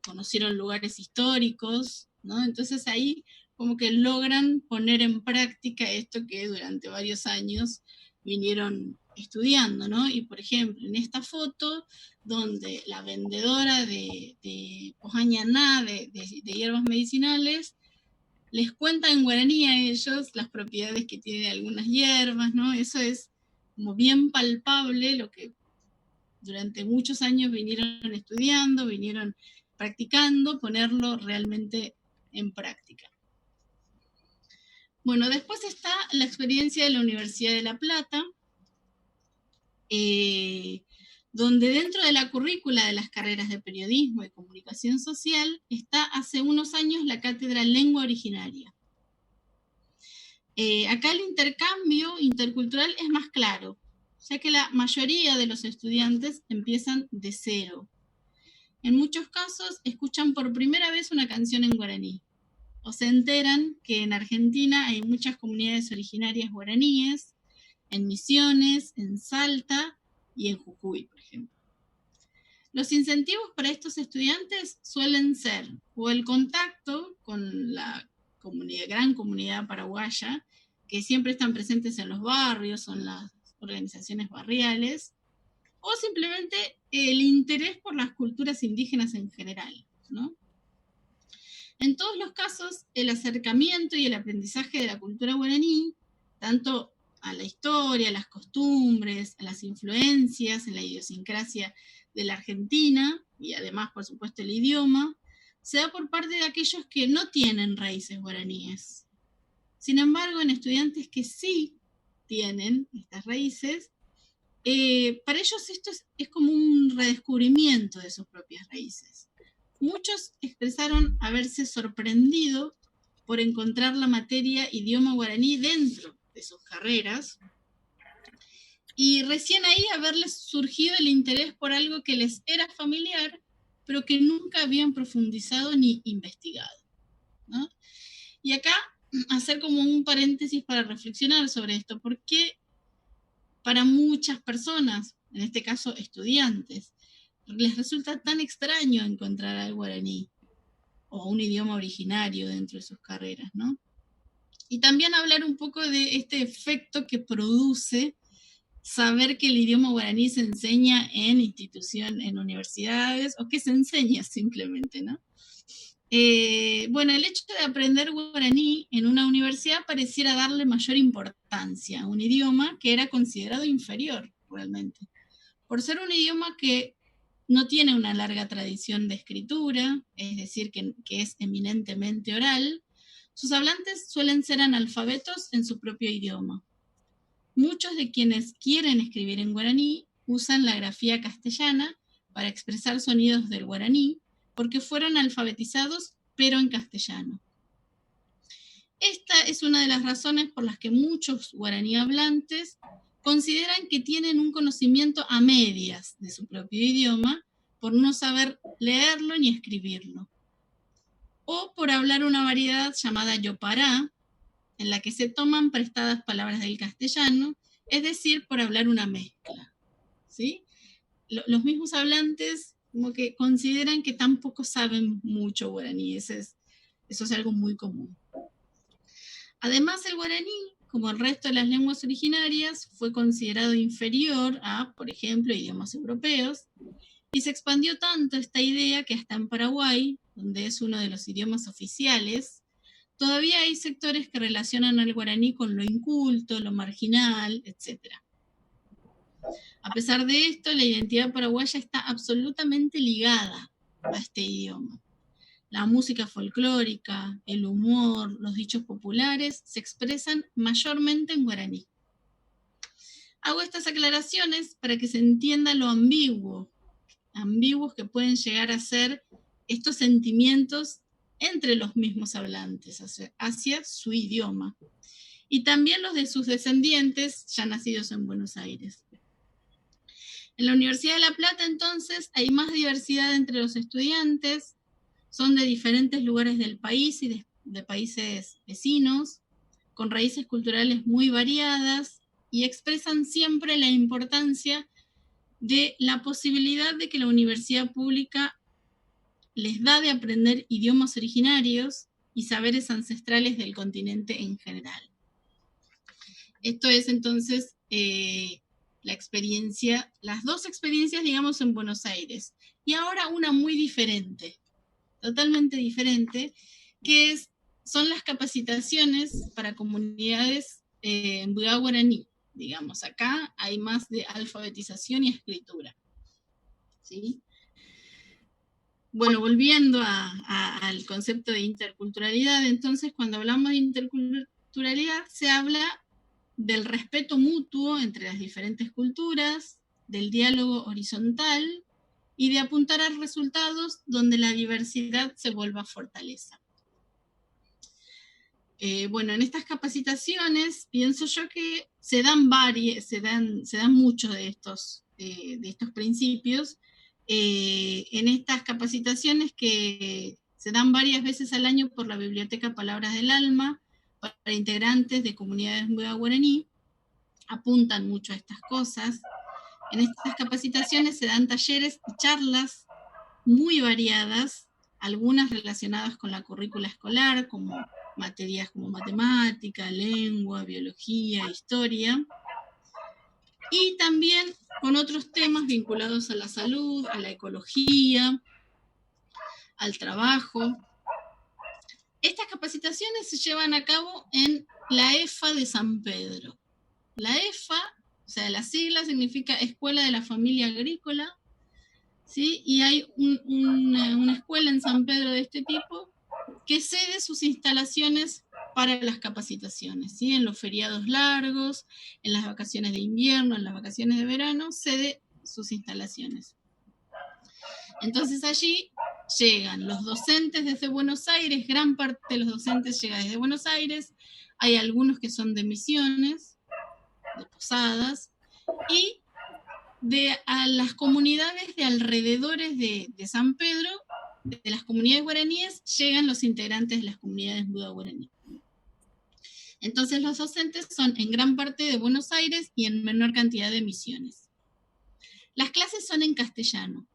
conocieron lugares históricos, ¿no? Entonces ahí como que logran poner en práctica esto que durante varios años vinieron estudiando, ¿no? Y por ejemplo, en esta foto, donde la vendedora de Pojañaná, de hierbas medicinales, les cuenta en guaraní a ellos las propiedades que tienen algunas hierbas, ¿no? Eso es como bien palpable lo que durante muchos años vinieron estudiando, vinieron practicando, ponerlo realmente en práctica. Bueno, después está la experiencia de la Universidad de La Plata, donde dentro de la currícula de las carreras de periodismo y comunicación social está hace unos años la cátedra Lengua Originaria. Acá el intercambio intercultural es más claro, ya que la mayoría de los estudiantes empiezan de cero. En muchos casos escuchan por primera vez una canción en guaraní, o se enteran que en Argentina hay muchas comunidades originarias guaraníes, en Misiones, en Salta y en Jujuy, por ejemplo. Los incentivos para estos estudiantes suelen ser o el contacto con la gran comunidad paraguaya, que siempre están presentes en los barrios o en las organizaciones barriales, o simplemente el interés por las culturas indígenas en general, ¿no? En todos los casos, el acercamiento y el aprendizaje de la cultura guaraní, tanto a la historia, a las costumbres, a las influencias, en la idiosincrasia de la Argentina, y además, por supuesto, el idioma, se da por parte de aquellos que no tienen raíces guaraníes. Sin embargo, en estudiantes que sí tienen estas raíces, para ellos esto es como un redescubrimiento de sus propias raíces. Muchos expresaron haberse sorprendido por encontrar la materia idioma guaraní dentro de sus carreras, y recién ahí haberles surgido el interés por algo que les era familiar, pero que nunca habían profundizado ni investigado, ¿no? Y acá hacer como un paréntesis para reflexionar sobre esto, porque para muchas personas, en este caso estudiantes, les resulta tan extraño encontrar al guaraní o un idioma originario dentro de sus carreras, ¿no? Y también hablar un poco de este efecto que produce saber que el idioma guaraní se enseña en universidades, o que se enseña simplemente, ¿no? Bueno, el hecho de aprender guaraní en una universidad pareciera darle mayor importancia a un idioma que era considerado inferior, realmente. Por ser un idioma que no tiene una larga tradición de escritura, es decir, que es eminentemente oral, sus hablantes suelen ser analfabetos en su propio idioma. Muchos de quienes quieren escribir en guaraní usan la grafía castellana para expresar sonidos del guaraní, porque fueron alfabetizados, pero en castellano. Esta es una de las razones por las que muchos guaraní hablantes consideran que tienen un conocimiento a medias de su propio idioma por no saber leerlo ni escribirlo, o por hablar una variedad llamada yopará, en la que se toman prestadas palabras del castellano, es decir, por hablar una mezcla, ¿sí? Los mismos hablantes como que consideran que tampoco saben mucho guaraní, eso es algo muy común. Además, el guaraní, como el resto de las lenguas originarias, fue considerado inferior a, por ejemplo, idiomas europeos, y se expandió tanto esta idea que hasta en Paraguay, donde es uno de los idiomas oficiales, todavía hay sectores que relacionan al guaraní con lo inculto, lo marginal, etc. A pesar de esto, la identidad paraguaya está absolutamente ligada a este idioma. La música folclórica, el humor, los dichos populares se expresan mayormente en guaraní. Hago estas aclaraciones para que se entienda lo ambiguos que pueden llegar a ser estos sentimientos entre los mismos hablantes hacia su idioma, y también los de sus descendientes ya nacidos en Buenos Aires. En la Universidad de La Plata, entonces, hay más diversidad entre los estudiantes, son de diferentes lugares del país y de países vecinos, con raíces culturales muy variadas, y expresan siempre la importancia de la posibilidad de que la universidad pública les da de aprender idiomas originarios y saberes ancestrales del continente en general. Esto es entonces la experiencia, las dos experiencias, digamos, en Buenos Aires. Y ahora una muy diferente, totalmente diferente, que son las capacitaciones para comunidades en Mbuyá guaraní. Digamos, acá hay más de alfabetización y escritura, ¿sí? Bueno, volviendo al concepto de interculturalidad, entonces cuando hablamos de interculturalidad se habla del respeto mutuo entre las diferentes culturas, del diálogo horizontal y de apuntar a resultados donde la diversidad se vuelva fortaleza. Bueno, en estas capacitaciones pienso yo que se dan muchos de estos principios, en estas capacitaciones que se dan varias veces al año por la Biblioteca Palabras del Alma para integrantes de comunidades Mbuyá guaraní, apuntan mucho a estas cosas. En estas capacitaciones se dan talleres y charlas muy variadas, algunas relacionadas con la currícula escolar, como materias como matemática, lengua, biología, historia, y también con otros temas vinculados a la salud, a la ecología, al trabajo. Estas capacitaciones se llevan a cabo en la EFA de San Pedro. La EFA, o sea, la sigla significa Escuela de la Familia Agrícola, ¿sí? Y hay una escuela en San Pedro de este tipo que cede sus instalaciones para las capacitaciones, ¿sí? En los feriados largos, en las vacaciones de invierno, en las vacaciones de verano, cede sus instalaciones. Entonces allí llegan los docentes desde Buenos Aires, gran parte de los docentes llega desde Buenos Aires, hay algunos que son de Misiones, de Posadas, y a las comunidades de alrededores de San Pedro, de las comunidades guaraníes, llegan los integrantes de las comunidades Buda guaraní. Entonces los docentes son en gran parte de Buenos Aires y en menor cantidad de Misiones. Las clases son en castellano,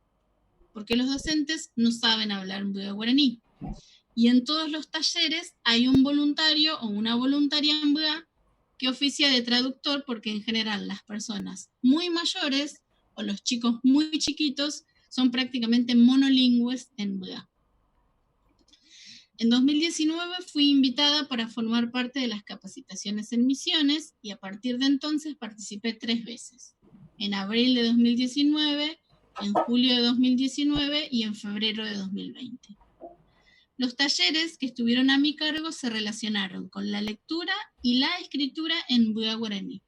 porque los docentes no saben hablar Buda guaraní. Y en todos los talleres hay un voluntario o una voluntaria en Buda que oficia de traductor, porque en general las personas muy mayores o los chicos muy chiquitos son prácticamente monolingües en Buda. En 2019 fui invitada para formar parte de las capacitaciones en Misiones y a partir de entonces participé 3 veces. En abril de 2019, en julio de 2019 y en febrero de 2020. Los talleres que estuvieron a mi cargo se relacionaron con la lectura y la escritura en Buda guaraní.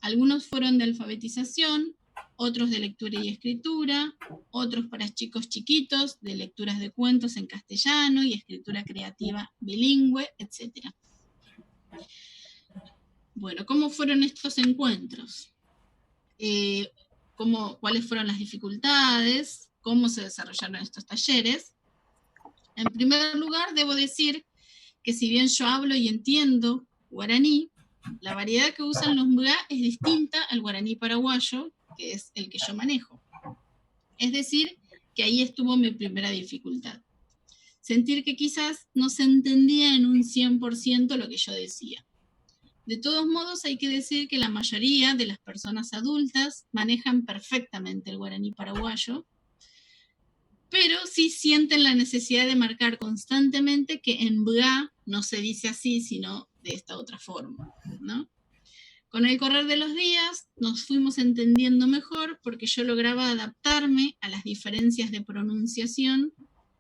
Algunos fueron de alfabetización, otros de lectura y escritura, otros para chicos chiquitos, de lecturas de cuentos en castellano y escritura creativa bilingüe, etc. Bueno, ¿cómo fueron estos encuentros? ¿Cuáles fueron las dificultades? ¿Cómo se desarrollaron estos talleres? En primer lugar, debo decir que si bien yo hablo y entiendo guaraní, la variedad que usan los Buda es distinta al guaraní paraguayo, que es el que yo manejo. Es decir, que ahí estuvo mi primera dificultad. Sentir que quizás no se entendía en un 100% lo que yo decía. De todos modos, hay que decir que la mayoría de las personas adultas manejan perfectamente el guaraní paraguayo, pero sí sienten la necesidad de marcar constantemente que en Buda no se dice así, sino de esta otra forma, ¿no? Con el correr de los días nos fuimos entendiendo mejor porque yo lograba adaptarme a las diferencias de pronunciación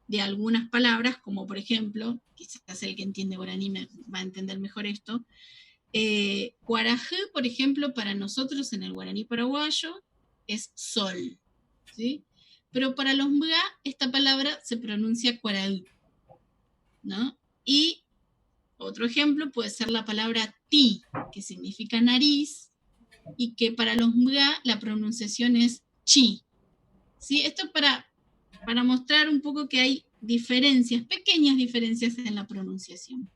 de algunas palabras, como por ejemplo, quizás el que entiende guaraní me va a entender mejor esto, cuarajé, por ejemplo, para nosotros en el guaraní paraguayo es sol, ¿sí? Pero para los Buda esta palabra se pronuncia cuaraú, ¿no? Y otro ejemplo puede ser la palabra ti, que significa nariz, y que para los Buda la pronunciación es chi, ¿sí? Esto para mostrar un poco que hay diferencias, pequeñas diferencias en la pronunciación.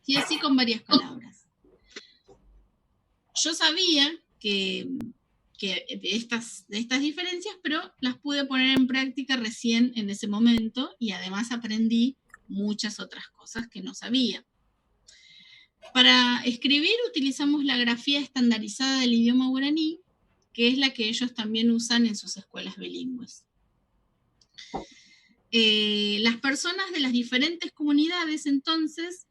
Y así con varias palabras. Yo sabía que de estas diferencias, pero las pude poner en práctica recién en ese momento y además aprendí muchas otras cosas que no sabía. Para escribir utilizamos la grafía estandarizada del idioma guaraní, que es la que ellos también usan en sus escuelas bilingües. Las personas de las diferentes comunidades entonces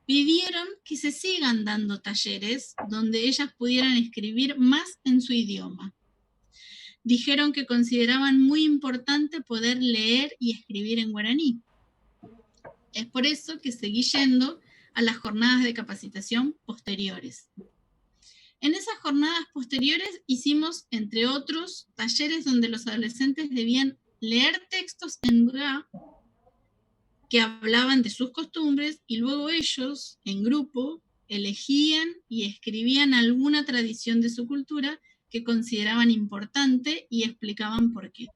pidieron que se sigan dando talleres donde ellas pudieran escribir más en su idioma. Dijeron que consideraban muy importante poder leer y escribir en guaraní. Es por eso que seguí yendo a las jornadas de capacitación posteriores. En esas jornadas posteriores hicimos, entre otros, talleres donde los adolescentes debían leer textos en Buda que hablaban de sus costumbres y luego ellos, en grupo, elegían y escribían alguna tradición de su cultura que consideraban importante y explicaban por qué.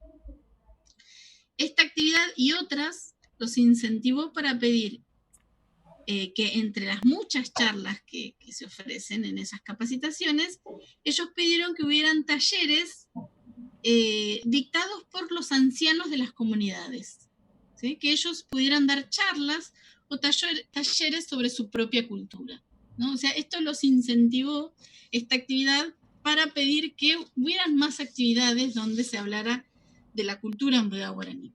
Esta actividad y otras los incentivó para pedir que entre las muchas charlas que se ofrecen en esas capacitaciones, ellos pidieron que hubieran talleres dictados por los ancianos de las comunidades, ¿sí? Que ellos pudieran dar charlas o talleres sobre su propia cultura, ¿no? O sea, esto los incentivó, esta actividad, para pedir que hubieran más actividades donde se hablara de la cultura en guaraní.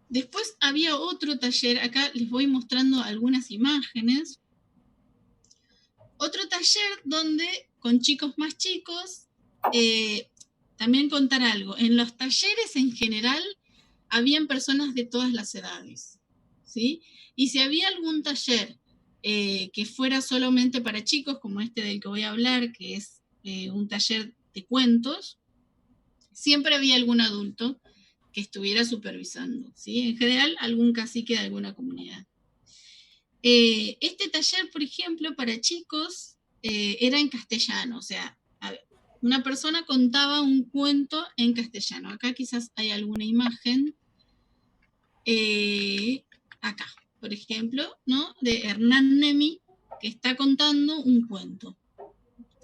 Después había otro taller, acá les voy mostrando algunas imágenes. Otro taller donde con chicos más chicos, también contar algo. En los talleres en general habían personas de todas las edades, ¿sí? Y si había algún taller que fuera solamente para chicos, como este del que voy a hablar, que es un taller de cuentos, siempre había algún adulto que estuviera supervisando, ¿sí? En general, algún cacique de alguna comunidad. Este taller, por ejemplo, para chicos, era en castellano, o sea, una persona contaba un cuento en castellano. Acá quizás hay alguna imagen, acá, por ejemplo, ¿no? De Hernán Nemi, que está contando un cuento.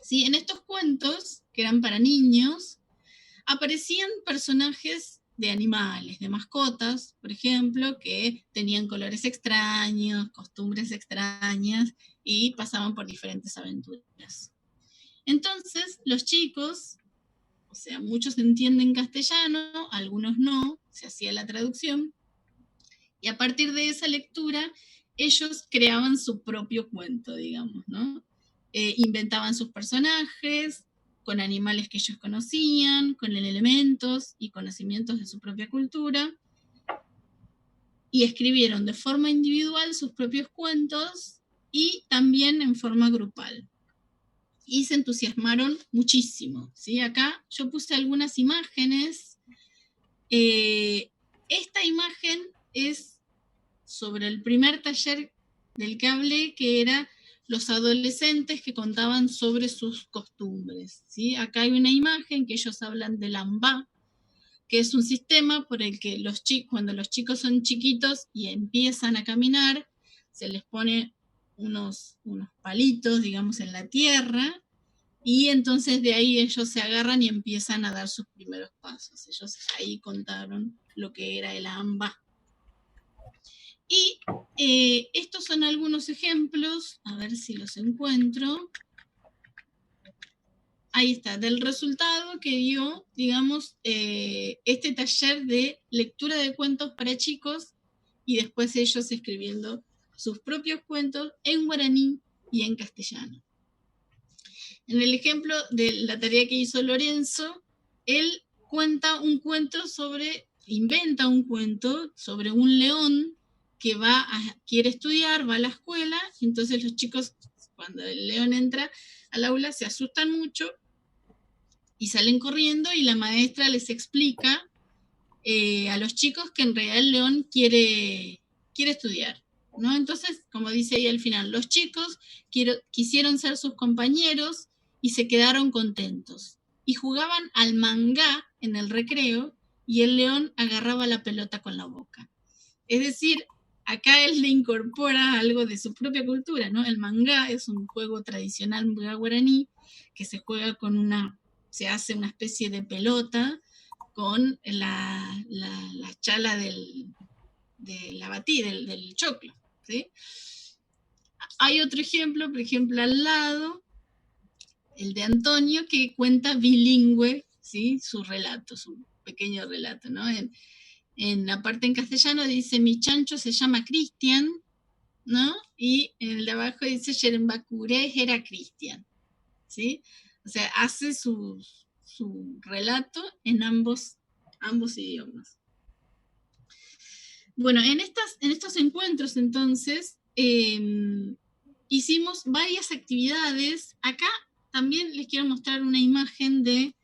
¿Sí? En estos cuentos, que eran para niños, aparecían personajes de animales, de mascotas, por ejemplo, que tenían colores extraños, costumbres extrañas y pasaban por diferentes aventuras. Entonces, los chicos, o sea, muchos entienden castellano, algunos no, se hacía la traducción, y a partir de esa lectura, ellos creaban su propio cuento, digamos, ¿no? Inventaban sus personajes, con animales que ellos conocían, con elementos y conocimientos de su propia cultura, y escribieron de forma individual sus propios cuentos y también en forma grupal. Y se entusiasmaron muchísimo, ¿sí? Acá yo puse algunas imágenes. Esta imagen es sobre el primer taller del que hablé, que era los adolescentes que contaban sobre sus costumbres, ¿sí? Acá hay una imagen que ellos hablan del ambá, que es un sistema por el que cuando los chicos son chiquitos y empiezan a caminar, se les pone unos palitos, digamos, en la tierra, y entonces de ahí ellos se agarran y empiezan a dar sus primeros pasos. Ellos ahí contaron lo que era el ambá. Y estos son algunos ejemplos, a ver si los encuentro. Ahí está, del resultado que dio, digamos, este taller de lectura de cuentos para chicos y después ellos escribiendo sus propios cuentos en guaraní y en castellano. En el ejemplo de la tarea que hizo Lorenzo, él inventa un cuento sobre un león que quiere estudiar, va a la escuela, entonces los chicos, cuando el león entra al aula, se asustan mucho y salen corriendo, y la maestra les explica a los chicos que en realidad el león quiere estudiar, ¿no? Entonces, como dice ahí al final, los chicos quisieron ser sus compañeros y se quedaron contentos. Y jugaban al mangá en el recreo, y el león agarraba la pelota con la boca. Es decir, acá él le incorpora algo de su propia cultura, ¿no? El mangá es un juego tradicional guaraní que se juega se hace una especie de pelota con la chala del choclo, ¿sí? Hay otro ejemplo, por ejemplo, al lado, el de Antonio, que cuenta bilingüe, ¿sí? Su relato, su pequeño relato, ¿no? En la parte en castellano dice, mi chancho se llama Cristian, ¿no? Y en el de abajo dice, Yerenbacuré era Cristian, ¿sí? O sea, hace su relato en ambos idiomas. Bueno, en estos encuentros, entonces, hicimos varias actividades. Acá también les quiero mostrar una imagen de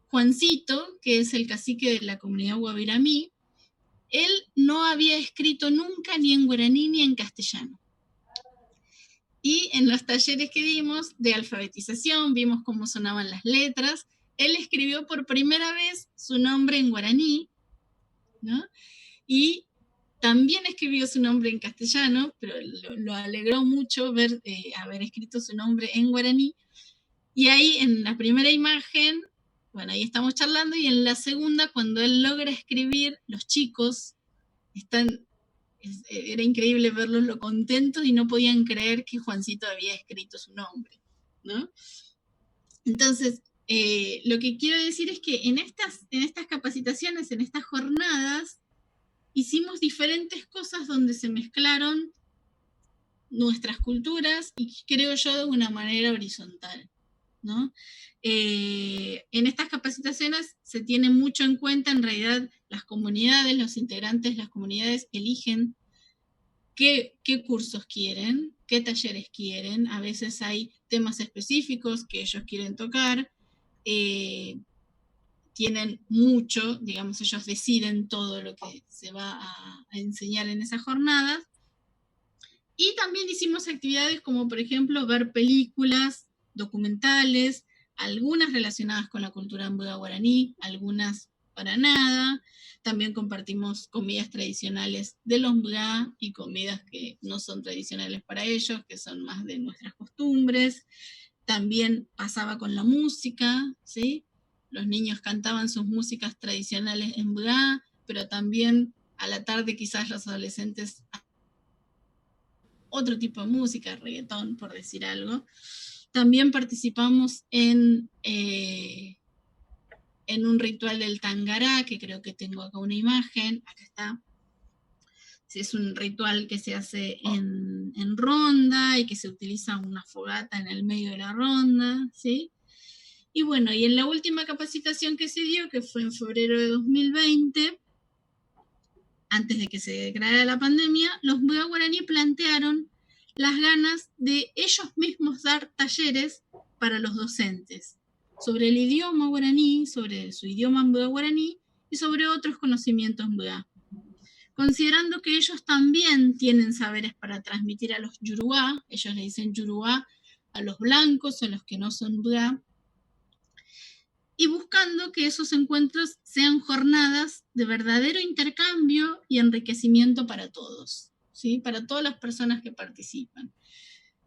Juancito, que es el cacique de la comunidad Guaviramí. Él no había escrito nunca ni en guaraní ni en castellano. Y en los talleres que dimos de alfabetización, vimos cómo sonaban las letras. Él escribió por primera vez su nombre en guaraní, ¿no? Y también escribió su nombre en castellano, pero lo alegró mucho haber escrito su nombre en guaraní. Y ahí en la primera imagen, bueno, ahí estamos charlando, y en la segunda, cuando él logra escribir, los chicos están era increíble verlos lo contentos y no podían creer que Juancito había escrito su nombre, ¿no? Entonces, lo que quiero decir es que en estas capacitaciones, en estas jornadas, hicimos diferentes cosas donde se mezclaron nuestras culturas y creo yo de una manera horizontal, ¿no? En estas capacitaciones se tiene mucho en cuenta, en realidad, las comunidades, los integrantes, las comunidades eligen qué cursos quieren, qué talleres quieren. A veces hay temas específicos que ellos quieren tocar, tienen mucho, digamos, ellos deciden todo lo que se va a enseñar en esas jornadas. Y también hicimos actividades como, por ejemplo, ver películas, documentales, algunas relacionadas con la cultura mbuga guaraní, algunas para nada. También compartimos comidas tradicionales de los mbuga y comidas que no son tradicionales para ellos, que son más de nuestras costumbres. También pasaba con la música, ¿sí? Los niños cantaban sus músicas tradicionales en mbuga, pero también a la tarde quizás los adolescentes otro tipo de música, reggaetón, por decir algo. También participamos en un ritual del tangará, que creo que tengo acá una imagen, acá está. Es un ritual que se hace en ronda y que se utiliza una fogata en el medio de la ronda, ¿sí? Y bueno, y en la última capacitación que se dio, que fue en febrero de 2020, antes de que se declarara la pandemia, los mbuga guaraní plantearon las ganas de ellos mismos dar talleres para los docentes sobre el idioma guaraní, sobre su idioma mbuga guaraní y sobre otros conocimientos mbuga, considerando que ellos también tienen saberes para transmitir a los yoruba, ellos le dicen yoruba a los blancos o a los que no son mbuga, y buscando que esos encuentros sean jornadas de verdadero intercambio y enriquecimiento para todos, ¿sí? Para todas las personas que participan.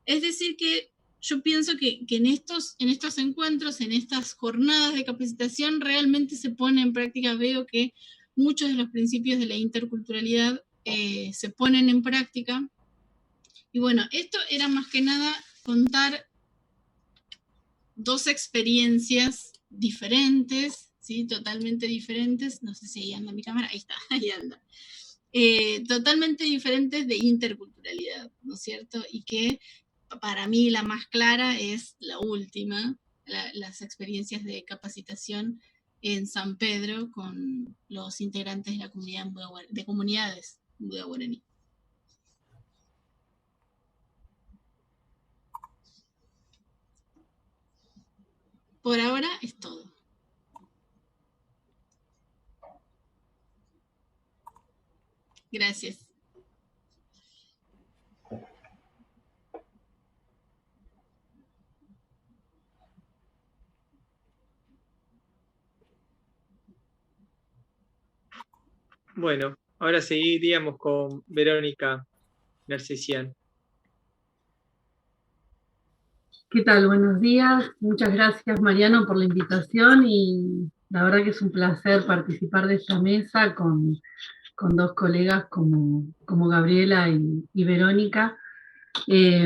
Es decir que yo pienso que en estos encuentros, en estas jornadas de capacitación, realmente se pone en práctica, veo que muchos de los principios de la interculturalidad se ponen en práctica. Y bueno, esto era más que nada contar dos experiencias diferentes, ¿sí? Totalmente diferentes, no sé si ahí anda mi cámara, ahí está, ahí anda, totalmente diferentes de interculturalidad, ¿no es cierto? Y que para mí la más clara es la última, las experiencias de capacitación en San Pedro con los integrantes de la comunidad de comunidades mbuga guaraní. Por ahora es todo. Gracias. Bueno, ahora seguiríamos con Verónica Narcesian. ¿Qué tal? Buenos días. Muchas gracias, Mariano, por la invitación y la verdad que es un placer participar de esta mesa con dos colegas como Gabriela y Verónica. Y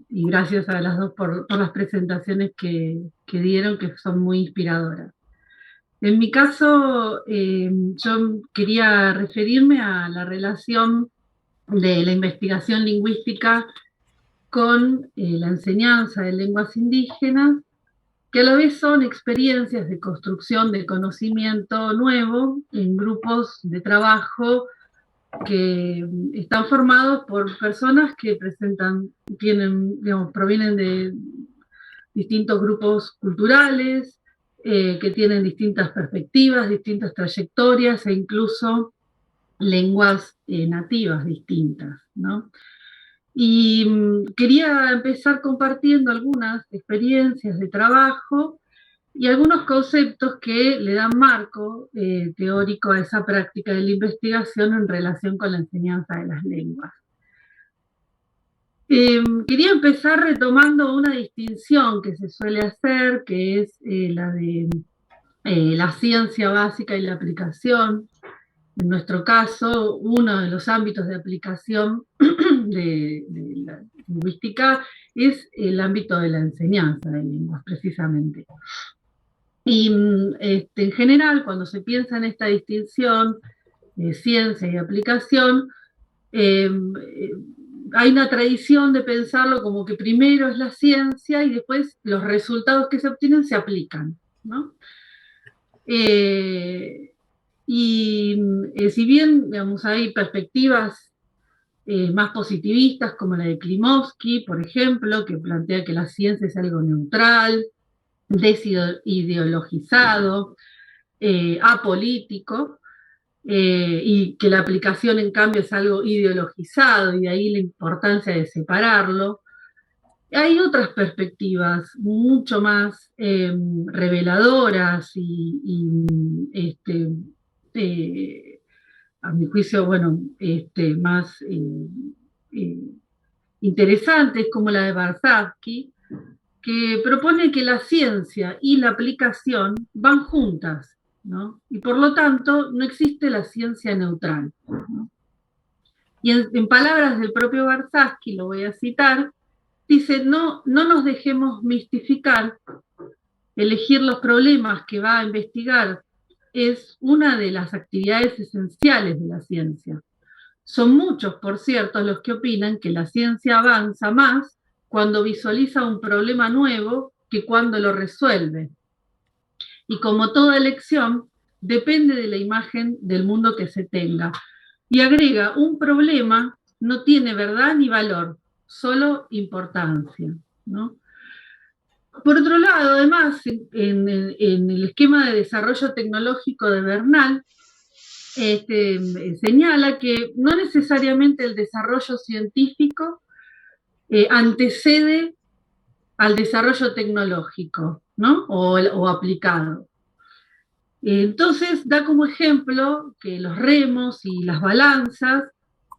gracias a las dos por las presentaciones que dieron, que son muy inspiradoras. En mi caso, yo quería referirme a la relación de la investigación lingüística con la enseñanza de lenguas indígenas, que a la vez son experiencias de construcción de conocimiento nuevo en grupos de trabajo que están formados por personas que provienen de distintos grupos culturales, que tienen distintas perspectivas, distintas trayectorias e incluso lenguas nativas distintas, ¿no? Y quería empezar compartiendo algunas experiencias de trabajo y algunos conceptos que le dan marco teórico a esa práctica de la investigación en relación con la enseñanza de las lenguas. Quería empezar retomando una distinción que se suele hacer, que es la de la ciencia básica y la aplicación. En nuestro caso, uno de los ámbitos de aplicación de la lingüística es el ámbito de la enseñanza de lenguas, precisamente. Y en general, cuando se piensa en esta distinción de ciencia y aplicación, hay una tradición de pensarlo como que primero es la ciencia y después los resultados que se obtienen se aplican, ¿no? Si bien, digamos, hay perspectivas más positivistas, como la de Klimovsky, por ejemplo, que plantea que la ciencia es algo neutral, desideologizado, apolítico, y que la aplicación, en cambio, es algo ideologizado, y de ahí la importancia de separarlo. Hay otras perspectivas mucho más reveladoras a mi juicio, bueno, más interesantes, como la de Warshawski, que propone que la ciencia y la aplicación van juntas, ¿no? Y por lo tanto no existe la ciencia neutral, ¿no? Y en palabras del propio Warshawski, lo voy a citar, dice: no nos dejemos mistificar, elegir los problemas que va a investigar es una de las actividades esenciales de la ciencia. Son muchos, por cierto, los que opinan que la ciencia avanza más cuando visualiza un problema nuevo que cuando lo resuelve. Y como toda elección, depende de la imagen del mundo que se tenga. Y agrega: un problema no tiene verdad ni valor, solo importancia, ¿no? Por otro lado, además, en el esquema de desarrollo tecnológico de Bernal, señala que no necesariamente el desarrollo científico antecede al desarrollo tecnológico, ¿no? o aplicado. Entonces da como ejemplo que los remos y las balanzas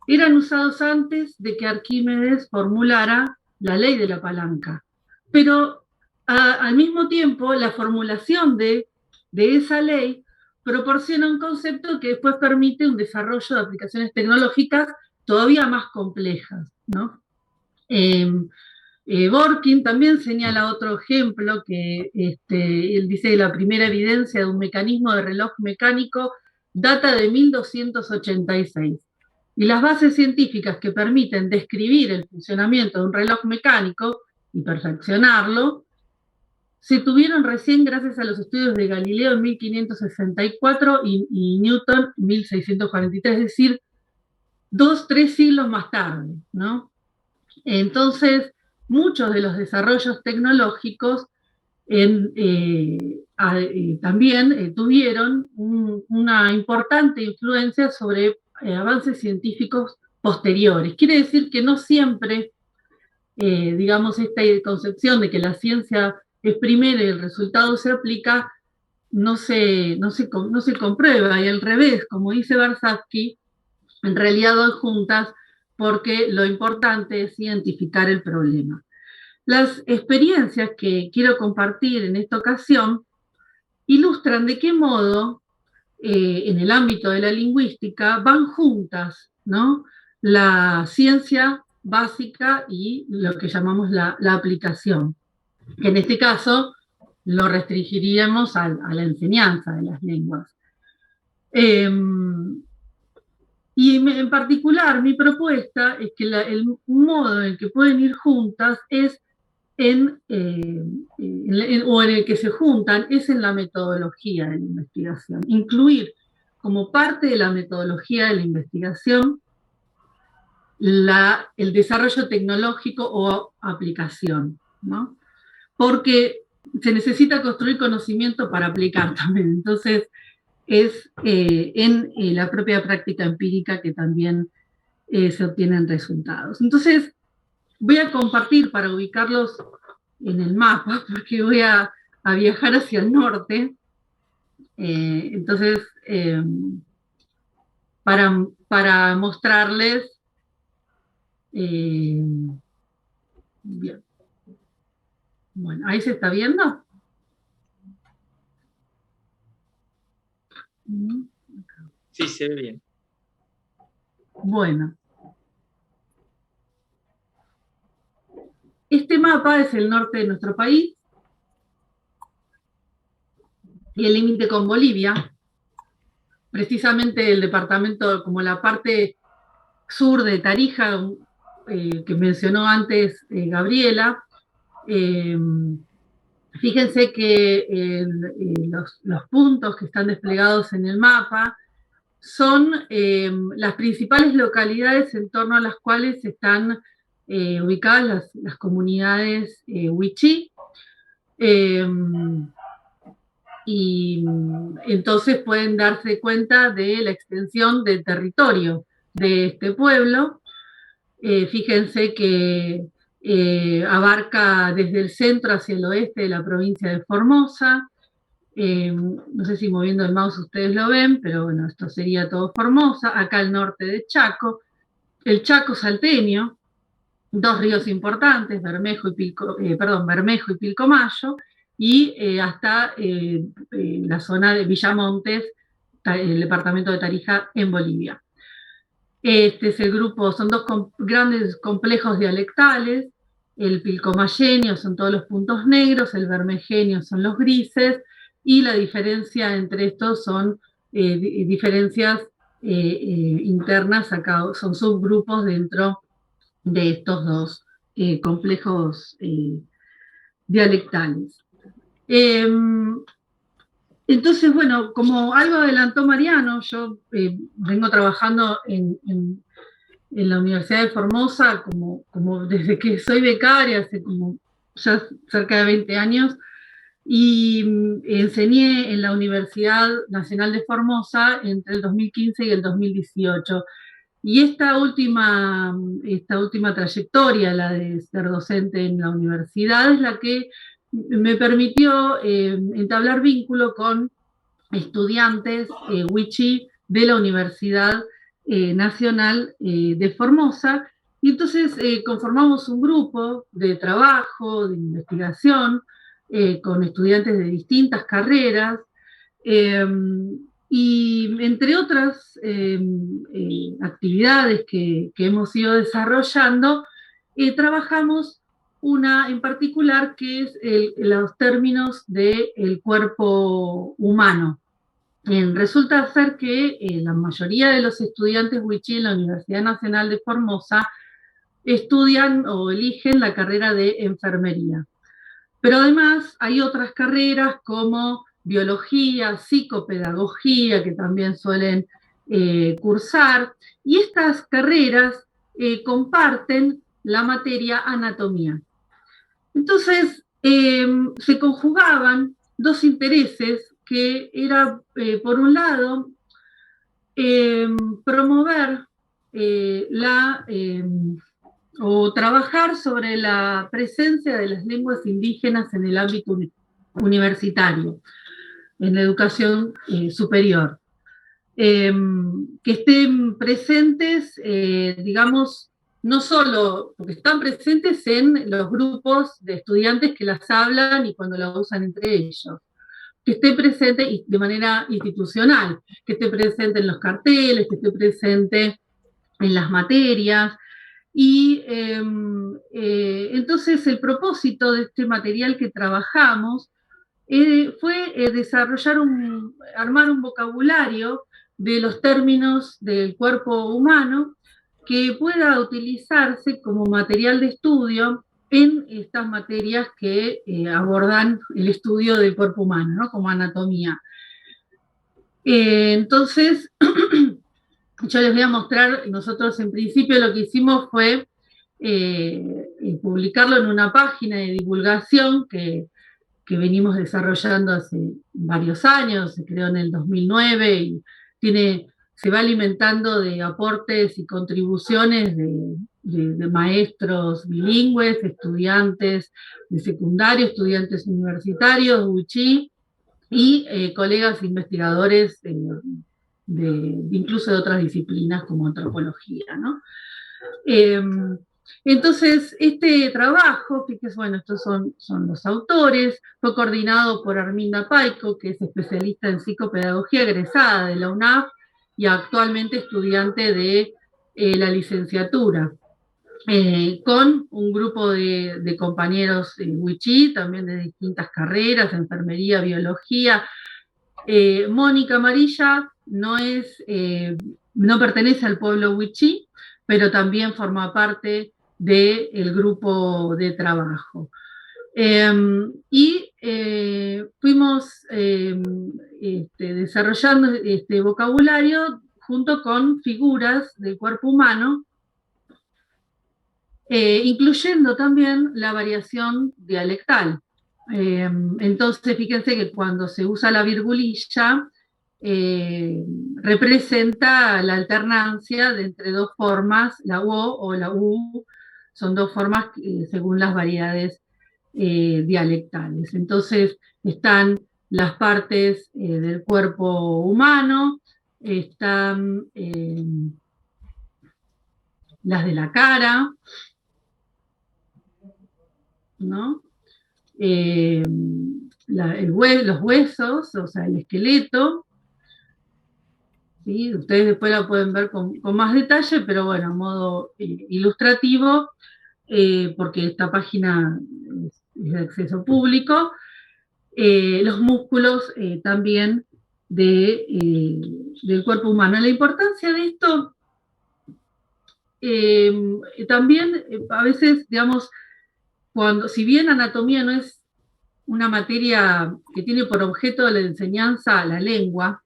eran usados antes de que Arquímedes formulara la ley de la palanca. Pero al mismo tiempo, la formulación de esa ley proporciona un concepto que después permite un desarrollo de aplicaciones tecnológicas todavía más complejas, ¿no? Dworkin también señala otro ejemplo, que él dice que la primera evidencia de un mecanismo de reloj mecánico data de 1286. Y las bases científicas que permiten describir el funcionamiento de un reloj mecánico y perfeccionarlo se tuvieron recién gracias a los estudios de Galileo en 1564 y Newton en 1643, es decir, 2-3 siglos más tarde, ¿no? Entonces, muchos de los desarrollos tecnológicos también tuvieron una importante influencia sobre avances científicos posteriores. Quiere decir que no siempre, digamos, esta concepción de que la ciencia es primero y el resultado se aplica, no se comprueba, y al revés, como dice Warshawski, en realidad van juntas, porque lo importante es identificar el problema. Las experiencias que quiero compartir en esta ocasión ilustran de qué modo en el ámbito de la lingüística van juntas, ¿no?, la ciencia básica y lo que llamamos la aplicación, que en este caso lo restringiríamos a la enseñanza de las lenguas. Y en particular, mi propuesta es que el modo en el que pueden ir juntas es o en el que se juntan es en la metodología de la investigación. Incluir como parte de la metodología de la investigación el desarrollo tecnológico o aplicación, ¿no? Porque se necesita construir conocimiento para aplicar también. Entonces, es en la propia práctica empírica que también se obtienen resultados. Entonces, voy a compartir para ubicarlos en el mapa, porque voy a viajar hacia el norte. Entonces, para mostrarles, bien. Bueno, ¿ahí se está viendo? Sí, se ve bien. Bueno. Este mapa es el norte de nuestro país y el límite con Bolivia. Precisamente el departamento, como la parte sur de Tarija, que mencionó antes Gabriela. Fíjense que los puntos que están desplegados en el mapa son las principales localidades en torno a las cuales están ubicadas las comunidades wichí. Y entonces pueden darse cuenta de la extensión del territorio de este pueblo. Fíjense que abarca desde el centro hacia el oeste de la provincia de Formosa. No sé si moviendo el mouse ustedes lo ven, pero bueno, esto sería todo Formosa. Acá al norte de Chaco, el Chaco salteño, dos ríos importantes, Bermejo y Pilcomayo, y hasta la zona de Villamontes, el departamento de Tarija, en Bolivia. Este es el grupo, son dos grandes complejos dialectales. El pilcomayeño son todos los puntos negros, el bermejeño son los grises, y la diferencia entre estos son diferencias internas, acá son subgrupos dentro de estos dos complejos dialectales. Entonces, bueno, como algo adelantó Mariano, yo vengo trabajando en la Universidad de Formosa como desde que soy becaria, hace como ya cerca de 20 años, y enseñé en la Universidad Nacional de Formosa entre el 2015 y el 2018. Y esta última trayectoria, la de ser docente en la universidad, es la que me permitió entablar vínculo con estudiantes wichí de la Universidad Nacional de Formosa. Y entonces conformamos un grupo de trabajo, de investigación, con estudiantes de distintas carreras, y entre otras actividades que hemos ido desarrollando, trabajamos una en particular que es los términos del cuerpo humano. Resulta ser que la mayoría de los estudiantes wichí en la Universidad Nacional de Formosa estudian o eligen la carrera de enfermería. Pero además hay otras carreras como biología, psicopedagogía, que también suelen cursar, y estas carreras comparten la materia anatomía. Entonces, se conjugaban dos intereses que era, por un lado, promover o trabajar sobre la presencia de las lenguas indígenas en el ámbito universitario, en la educación superior. Que estén presentes, digamos, no solo porque están presentes en los grupos de estudiantes que las hablan y cuando las usan entre ellos, que esté presente de manera institucional, que esté presente en los carteles, que esté presente en las materias. Y entonces el propósito de este material que trabajamos fue armar un vocabulario de los términos del cuerpo humano que pueda utilizarse como material de estudio en estas materias que abordan el estudio del cuerpo humano, ¿no? Como anatomía. Entonces, yo les voy a mostrar, nosotros en principio lo que hicimos fue publicarlo en una página de divulgación que venimos desarrollando hace varios años, se creó en el 2009 y se va alimentando de aportes y contribuciones de maestros bilingües, estudiantes de secundario, estudiantes universitarios, wichí, y colegas investigadores incluso de otras disciplinas como antropología, ¿no? Entonces, este trabajo, fíjense, bueno, estos son los autores, fue coordinado por Arminda Paico, que es especialista en psicopedagogía egresada de la UNAF y actualmente estudiante de la licenciatura, con un grupo de compañeros wichí, también de distintas carreras, enfermería, biología. Mónica Amarilla no pertenece al pueblo wichí, pero también forma parte del grupo de trabajo. Fuimos desarrollando este vocabulario junto con figuras del cuerpo humano, incluyendo también la variación dialectal. Entonces, fíjense que cuando se usa la virgulilla, representa la alternancia de entre dos formas, la o la u, son dos formas según las variedades dialectales. Entonces, están las partes del cuerpo humano, están las de la cara, ¿no? Los huesos, o sea, el esqueleto, ¿sí? Ustedes después la pueden ver con más detalle, pero bueno, a modo ilustrativo, porque esta página es de acceso público, los músculos también del cuerpo humano. La importancia de esto también, a veces, digamos, si bien anatomía no es una materia que tiene por objeto la enseñanza la lengua,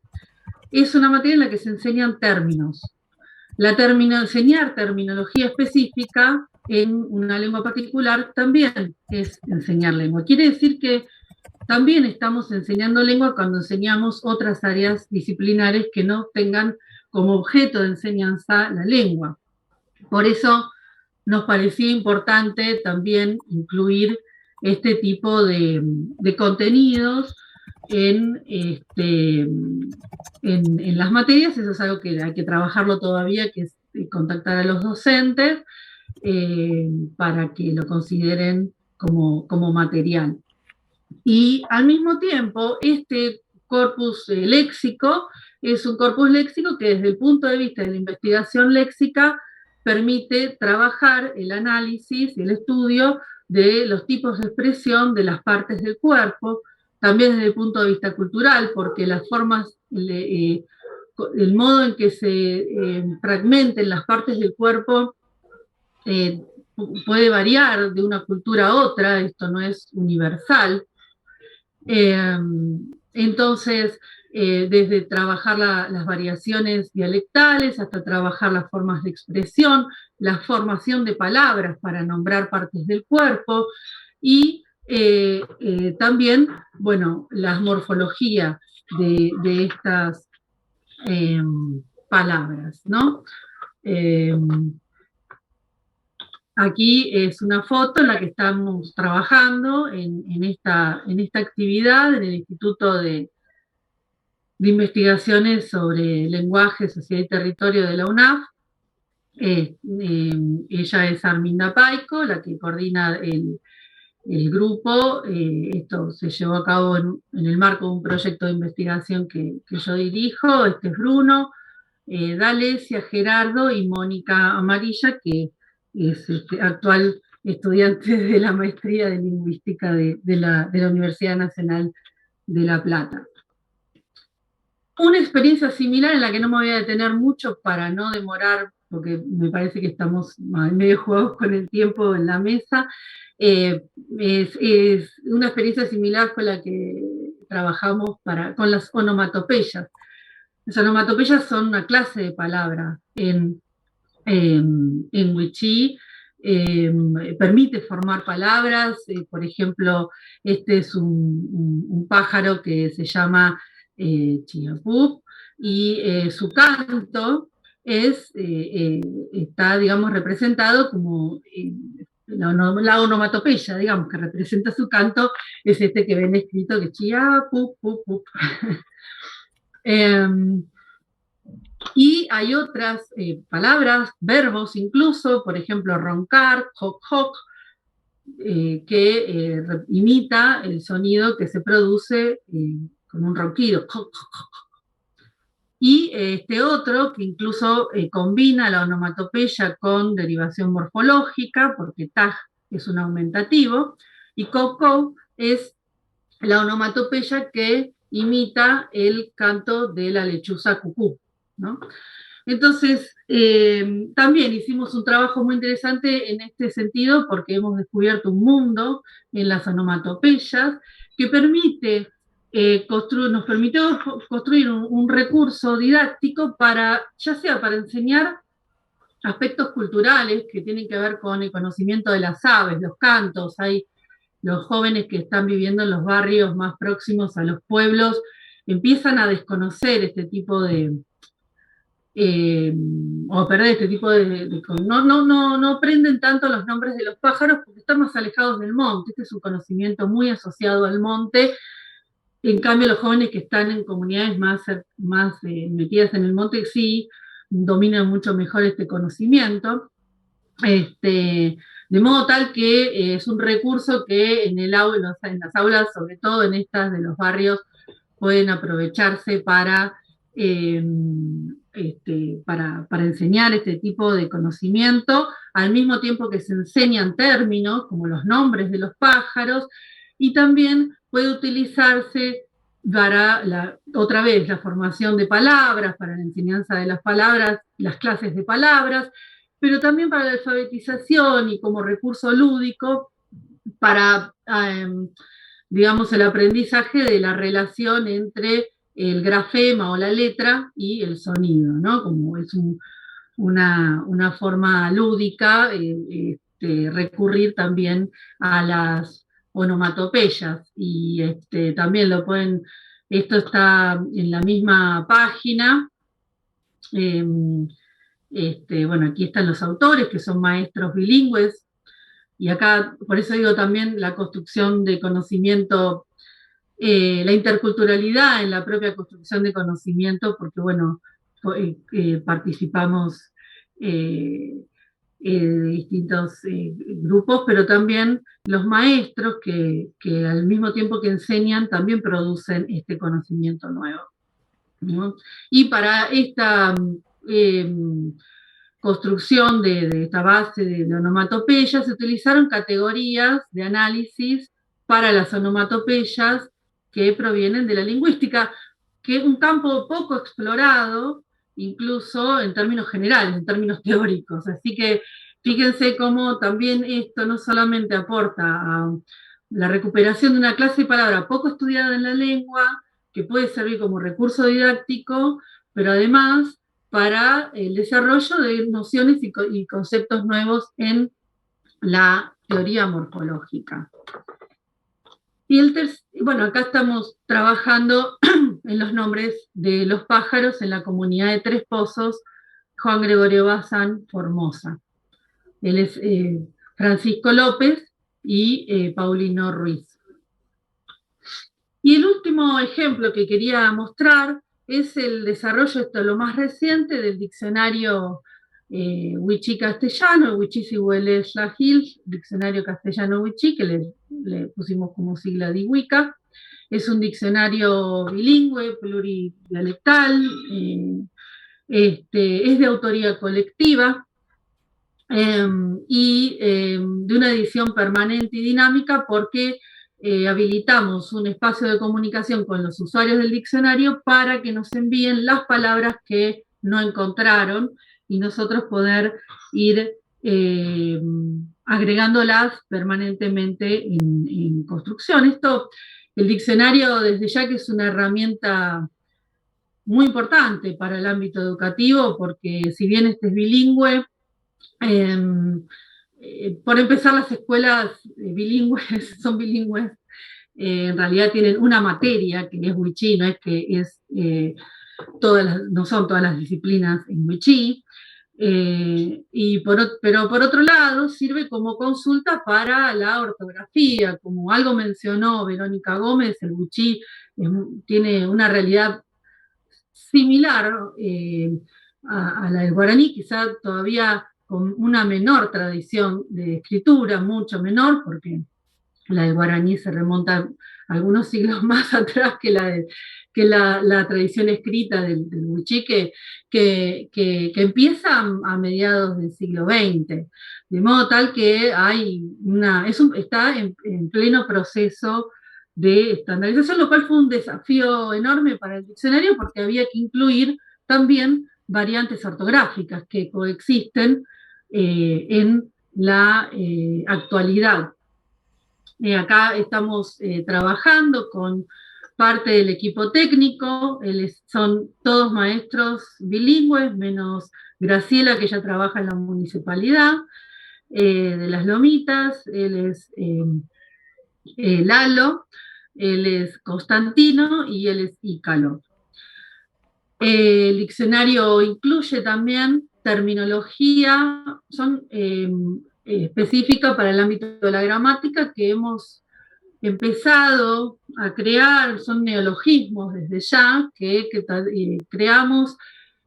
es una materia en la que se enseñan términos. Enseñar terminología específica en una lengua particular también es enseñar lengua. Quiere decir que también estamos enseñando lengua cuando enseñamos otras áreas disciplinares que no tengan como objeto de enseñanza la lengua. Por eso nos parecía importante también incluir este tipo de contenidos en las materias. Eso es algo que hay que trabajarlo todavía, que es contactar a los docentes para que lo consideren como material. Y al mismo tiempo, este corpus léxico es un corpus léxico que desde el punto de vista de la investigación léxica permite trabajar el análisis y el estudio de los tipos de expresión de las partes del cuerpo, también desde el punto de vista cultural, porque las formas, el modo en que se fragmenten las partes del cuerpo puede variar de una cultura a otra, esto no es universal. Entonces, desde trabajar las variaciones dialectales hasta trabajar las formas de expresión, la formación de palabras para nombrar partes del cuerpo y también, bueno, la morfología de estas palabras, ¿no? Aquí es una foto en la que estamos trabajando en esta actividad en el Instituto de Investigaciones sobre Lenguaje, Sociedad y Territorio de la UNAF. Ella es Arminda Paico, la que coordina el grupo. Esto se llevó a cabo en el marco de un proyecto de investigación que yo dirijo. Este es Bruno, Dalesia, Gerardo y Mónica Amarilla, que es actual estudiante de la maestría de lingüística de la Universidad Nacional de La Plata. Una experiencia similar en la que no me voy a detener mucho para no demorar, porque me parece que estamos medio jugados con el tiempo en la mesa. Una experiencia similar fue la que trabajamos con las onomatopeyas. Las onomatopeyas son una clase de palabra en wichí, permite formar palabras. Por ejemplo, este es un pájaro que se llama Chiapú, y su canto está, digamos, representado como la onomatopeya, digamos, que representa su canto, es este que ven escrito, que Chiapú, y hay otras palabras, verbos incluso, por ejemplo, roncar, hoc hoc, que imita el sonido que se produce con un ronquido. Y este otro, que incluso combina la onomatopeya con derivación morfológica, porque taj es un aumentativo, y cow es la onomatopeya que imita el canto de la lechuza cucú, ¿no? Entonces, también hicimos un trabajo muy interesante en este sentido porque hemos descubierto un mundo en las onomatopeyas que nos permitió construir un recurso didáctico para, ya sea para enseñar aspectos culturales que tienen que ver con el conocimiento de las aves, los cantos. Hay los jóvenes que están viviendo en los barrios más próximos a los pueblos, empiezan a desconocer este tipo o perder este tipo no aprenden tanto los nombres de los pájaros porque están más alejados del monte. Este es un conocimiento muy asociado al monte. En cambio, los jóvenes que están en comunidades más metidas en el monte sí dominan mucho mejor este conocimiento. De modo tal que es un recurso que en las aulas, sobre todo en estas de los barrios, pueden aprovecharse para enseñar este tipo de conocimiento, al mismo tiempo que se enseñan términos como los nombres de los pájaros, y también puede utilizarse para, otra vez, la formación de palabras, para la enseñanza de las palabras, las clases de palabras, pero también para la alfabetización y como recurso lúdico para, digamos, el aprendizaje de la relación entre el grafema o la letra y el sonido, ¿no? Como es una forma lúdica, recurrir también a las onomatopeyas. Y también esto está en la misma página. Bueno, aquí están los autores, que son maestros bilingües, y acá, por eso digo también la construcción de conocimiento, la interculturalidad en la propia construcción de conocimiento, porque, bueno, participamos de distintos grupos, pero también los maestros que al mismo tiempo que enseñan también producen este conocimiento nuevo, ¿no? Y para esta construcción de esta base de onomatopeyas se utilizaron categorías de análisis para las onomatopeyas que provienen de la lingüística, que es un campo poco explorado, incluso en términos generales, en términos teóricos. Así que fíjense cómo también esto no solamente aporta a la recuperación de una clase de palabra poco estudiada en la lengua, que puede servir como recurso didáctico, pero además para el desarrollo de nociones y conceptos nuevos en la teoría morfológica. Y bueno, acá estamos trabajando en los nombres de los pájaros en la comunidad de Tres Pozos, Juan Gregorio Bazán, Formosa. Él es Francisco López y Paulino Ruiz. Y el último ejemplo que quería mostrar es el desarrollo, esto lo más reciente, del diccionario Wichí-Castellano, Wichí-Sihuele-Slahil, diccionario castellano-wichí, que le pusimos como sigla DIWICA. Es un diccionario bilingüe, pluridialectal, es de autoría colectiva y de una edición permanente y dinámica, porque habilitamos un espacio de comunicación con los usuarios del diccionario para que nos envíen las palabras que no encontraron y nosotros poder ir agregándolas permanentemente en construcción. El diccionario, desde ya que es una herramienta muy importante para el ámbito educativo, porque si bien este es bilingüe, por empezar, las escuelas bilingües son bilingües, en realidad tienen una materia que es wichí, no es que no son todas las disciplinas en wichí, pero por otro lado sirve como consulta para la ortografía. Como algo mencionó Verónica Gómez, el wichí tiene una realidad similar a la del guaraní, quizá todavía con una menor tradición de escritura, mucho menor, porque la del guaraní se remonta algunos siglos más atrás que la tradición escrita del wichí, que empieza a mediados del siglo XX, de modo tal que está en pleno proceso de estandarización, lo cual fue un desafío enorme para el diccionario porque había que incluir también variantes ortográficas que coexisten en la actualidad. Acá estamos trabajando con parte del equipo técnico, son todos maestros bilingües, menos Graciela, que ya trabaja en la municipalidad de Las Lomitas, él es Lalo, él es Constantino y él es Ícalo. El diccionario incluye también terminología, son específica para el ámbito de la gramática que hemos empezado a crear, son neologismos desde ya que creamos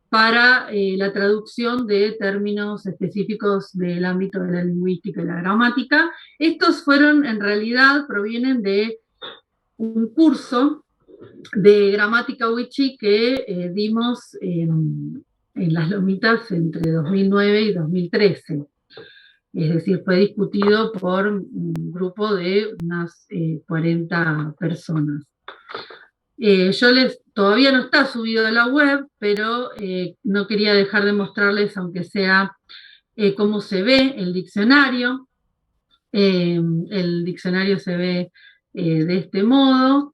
para la traducción de términos específicos del ámbito de la lingüística y la gramática. Estos en realidad provienen de un curso de gramática wichí que dimos en Las Lomitas entre 2009 y 2013. Es decir, fue discutido por un grupo de unas 40 personas. Todavía no está subido a la web, pero no quería dejar de mostrarles, aunque sea cómo se ve el diccionario. El diccionario se ve de este modo.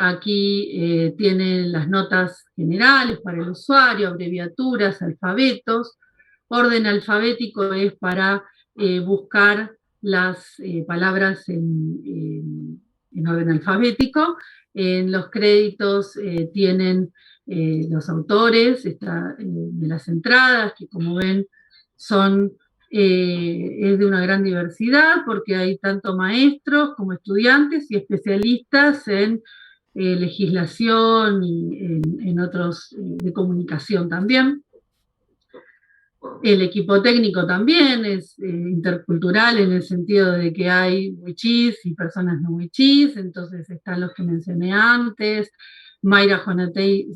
Aquí tienen las notas generales para el usuario, abreviaturas, alfabetos. Orden alfabético es para buscar las palabras en orden alfabético. En los créditos tienen los autores de las entradas, que como ven es de una gran diversidad, porque hay tanto maestros como estudiantes y especialistas en legislación y en otros de comunicación también. El equipo técnico también es intercultural en el sentido de que hay wichís y personas no wichís, entonces están los que mencioné antes. Mayra Jonatey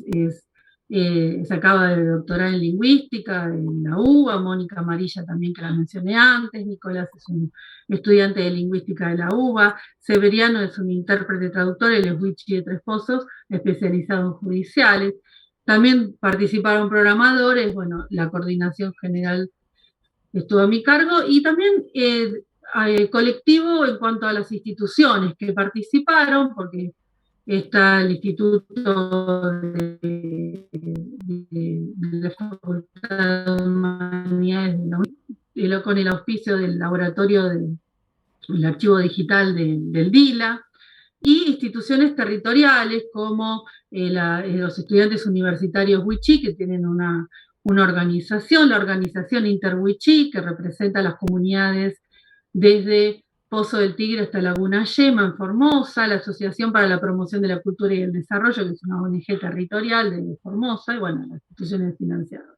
se acaba de doctorar en lingüística en la UBA, Mónica Amarilla también, que la mencioné antes, Nicolás es un estudiante de lingüística de la UBA, Severiano es un intérprete traductor, él es wichí de Tres Pozos, especializado en judiciales. También participaron programadores, bueno, la coordinación general estuvo a mi cargo, y también colectivo en cuanto a las instituciones que participaron, porque está el Instituto de la Facultad de Humanidades con el auspicio del laboratorio del archivo digital del DILA, y instituciones territoriales como los estudiantes universitarios wichí, que tienen una organización, la organización Interwichí, que representa a las comunidades desde Pozo del Tigre hasta Laguna Yema en Formosa, la Asociación para la Promoción de la Cultura y el Desarrollo, que es una ONG territorial de Formosa, y bueno, las instituciones financiadas.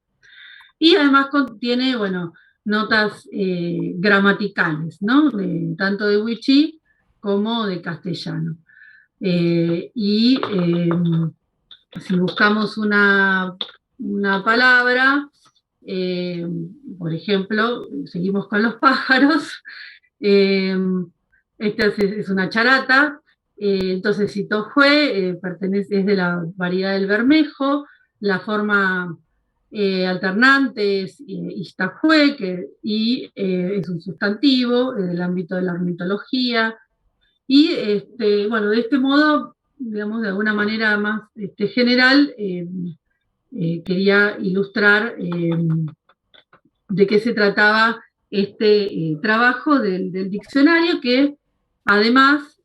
Y además contiene, bueno, notas gramaticales, ¿no? Tanto de wichí como de castellano. Si buscamos una palabra, por ejemplo, seguimos con los pájaros, esta es una charata, entonces Citojue es de la variedad del bermejo, la forma alternante es Iztajue, y es un sustantivo del ámbito de la ornitología. Y bueno, de este modo, digamos, de alguna manera más general, quería ilustrar de qué se trataba este trabajo del diccionario, que además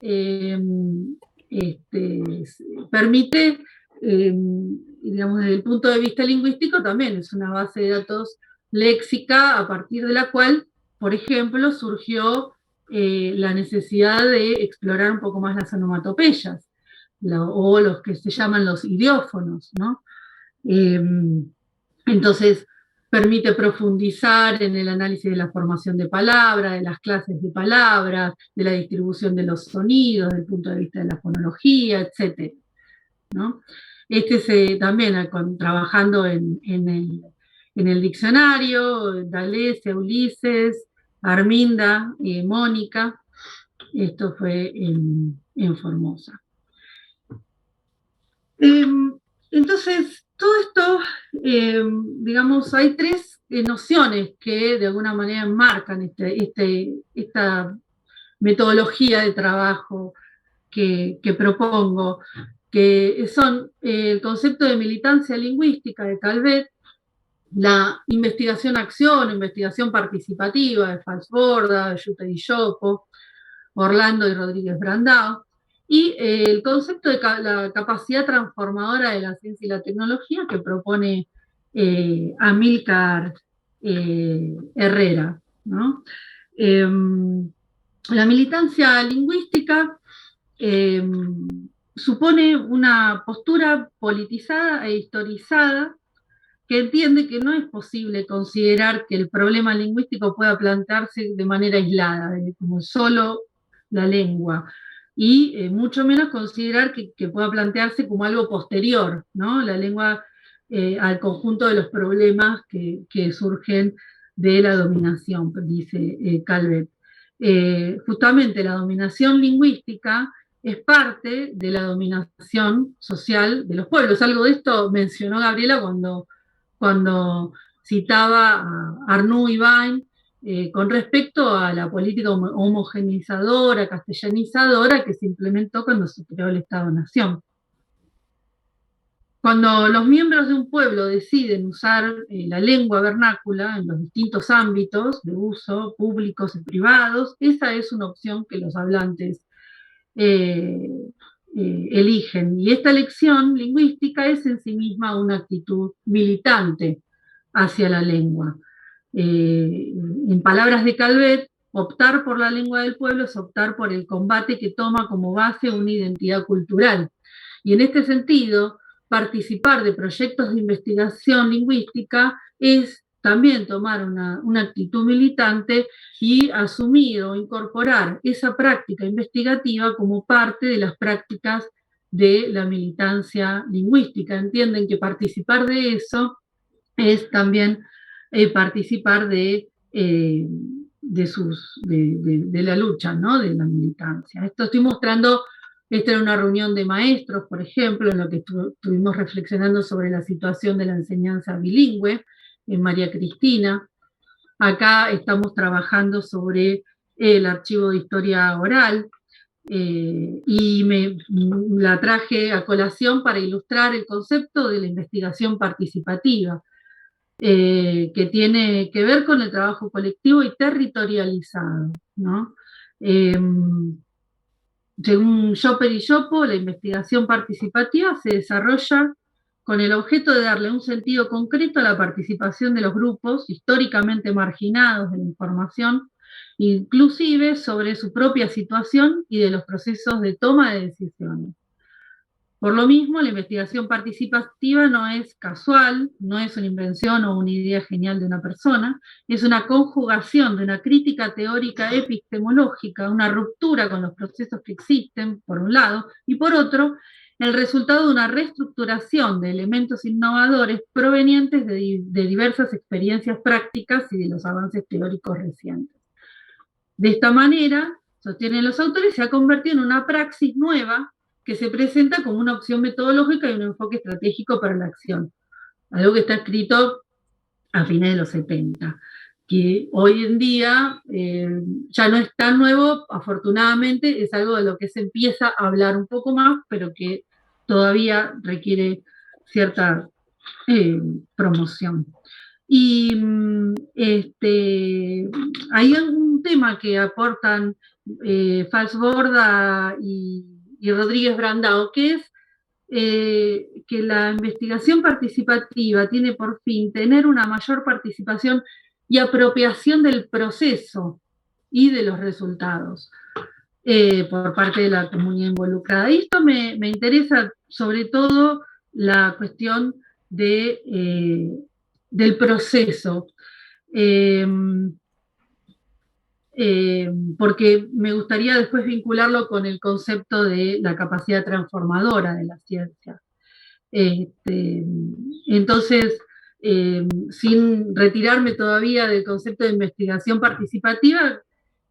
permite, digamos, desde el punto de vista lingüístico, también es una base de datos léxica a partir de la cual, por ejemplo, surgió la necesidad de explorar un poco más las onomatopeyas, o los que se llaman los idiófonos, ¿no? Entonces, permite profundizar en el análisis de la formación de palabras, de las clases de palabras, de la distribución de los sonidos, desde el punto de vista de la fonología, etc., ¿no? También trabajando en el diccionario, D'Alessia, Ulises, Arminda, Mónica. Esto fue en Formosa. Entonces, todo esto, digamos, hay tres nociones que de alguna manera enmarcan esta metodología de trabajo que propongo, que son el concepto de militancia lingüística de Calvet, la investigación-acción, investigación participativa de Falsborda, de Yuta Di Giopo, Orlando y Rodríguez Brandao, y el concepto de la capacidad transformadora de la ciencia y la tecnología que propone Amílcar Herrera, ¿no? La militancia lingüística supone una postura politizada e historizada que entiende que no es posible considerar que el problema lingüístico pueda plantearse de manera aislada, como solo la lengua, y mucho menos considerar que pueda plantearse como algo posterior, ¿no? La lengua al conjunto de los problemas que surgen de la dominación, dice Calvet. Justamente la dominación lingüística es parte de la dominación social de los pueblos. Algo de esto mencionó Gabriela cuando citaba a Arnoux y Bain con respecto a la política homogeneizadora, castellanizadora que se implementó cuando se creó el Estado-Nación. Cuando los miembros de un pueblo deciden usar la lengua vernácula en los distintos ámbitos de uso, públicos y privados, esa es una opción que los hablantes eligen. Y esta elección lingüística es en sí misma una actitud militante hacia la lengua. En palabras de Calvet, optar por la lengua del pueblo es optar por el combate que toma como base una identidad cultural. Y en este sentido, participar de proyectos de investigación lingüística es también tomar una actitud militante y asumir o incorporar esa práctica investigativa como parte de las prácticas de la militancia lingüística. Entienden que participar de eso es también participar de la lucha, ¿no? De la militancia. Esto estoy mostrando. Esta era una reunión de maestros, por ejemplo, en lo que estuvimos reflexionando sobre la situación de la enseñanza bilingüe en María Cristina. Acá estamos trabajando sobre el archivo de historia oral y la traje a colación para ilustrar el concepto de la investigación participativa, que tiene que ver con el trabajo colectivo y territorializado, ¿no? Según Gioper y Giopo, la investigación participativa se desarrolla con el objeto de darle un sentido concreto a la participación de los grupos históricamente marginados de la información, inclusive sobre su propia situación y de los procesos de toma de decisiones. Por lo mismo, la investigación participativa no es casual, no es una invención o una idea genial de una persona, es una conjugación de una crítica teórica epistemológica, una ruptura con los procesos que existen, por un lado, y por otro, el resultado de una reestructuración de elementos innovadores provenientes de diversas experiencias prácticas y de los avances teóricos recientes. De esta manera, sostienen los autores, se ha convertido en una praxis nueva que se presenta como una opción metodológica y un enfoque estratégico para la acción. Algo que está escrito a fines de los 70, que hoy en día ya no es tan nuevo, afortunadamente, es algo de lo que se empieza a hablar un poco más, pero que todavía requiere cierta promoción. Y hay un tema que aportan Falsborda y Rodríguez Brandao, que es que la investigación participativa tiene por fin tener una mayor participación y apropiación del proceso y de los resultados por parte de la comunidad involucrada. Y esto me interesa sobre todo la cuestión de del proceso. Porque me gustaría después vincularlo con el concepto de la capacidad transformadora de la ciencia. Entonces, sin retirarme todavía del concepto de investigación participativa,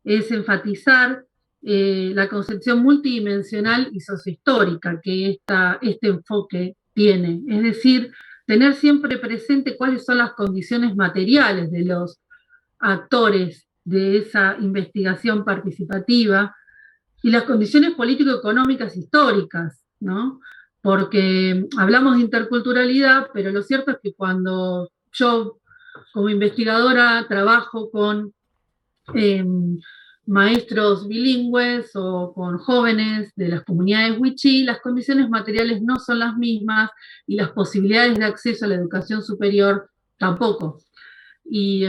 es enfatizar la concepción multidimensional y sociohistórica que este enfoque tiene. Es decir, tener siempre presente cuáles son las condiciones materiales de los actores de esa investigación participativa y las condiciones político-económicas históricas, ¿no? Porque hablamos de interculturalidad, pero lo cierto es que cuando yo como investigadora trabajo con maestros bilingües o con jóvenes de las comunidades wichí, las condiciones materiales no son las mismas y las posibilidades de acceso a la educación superior tampoco. Y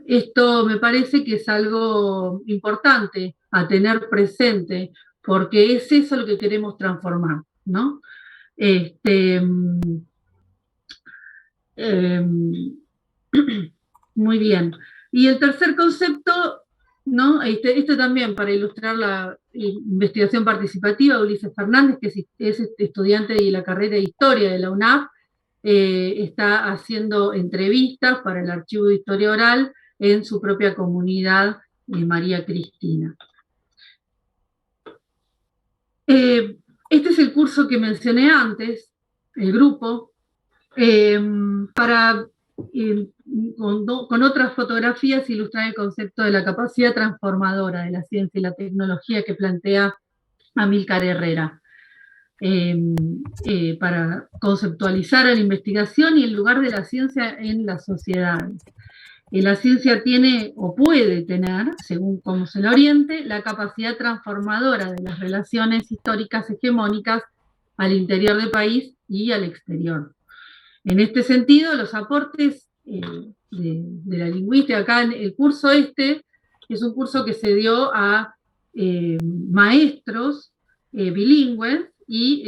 esto me parece que es algo importante a tener presente, porque es eso lo que queremos transformar, ¿no? Muy bien. Y el tercer concepto, ¿no? Este también para ilustrar la investigación participativa, Ulises Fernández, que es estudiante de la carrera de Historia de la UNAP, está haciendo entrevistas para el Archivo de Historia Oral en su propia comunidad, María Cristina. Este es el curso que mencioné antes, el grupo, con otras fotografías ilustrar el concepto de la capacidad transformadora de la ciencia y la tecnología que plantea Amílcar Herrera. Para conceptualizar la investigación y el lugar de la ciencia en las sociedades. La ciencia tiene o puede tener, según cómo se la oriente, la capacidad transformadora de las relaciones históricas hegemónicas al interior del país y al exterior. En este sentido, los aportes de la lingüística, acá en el curso es un curso que se dio a maestros bilingües y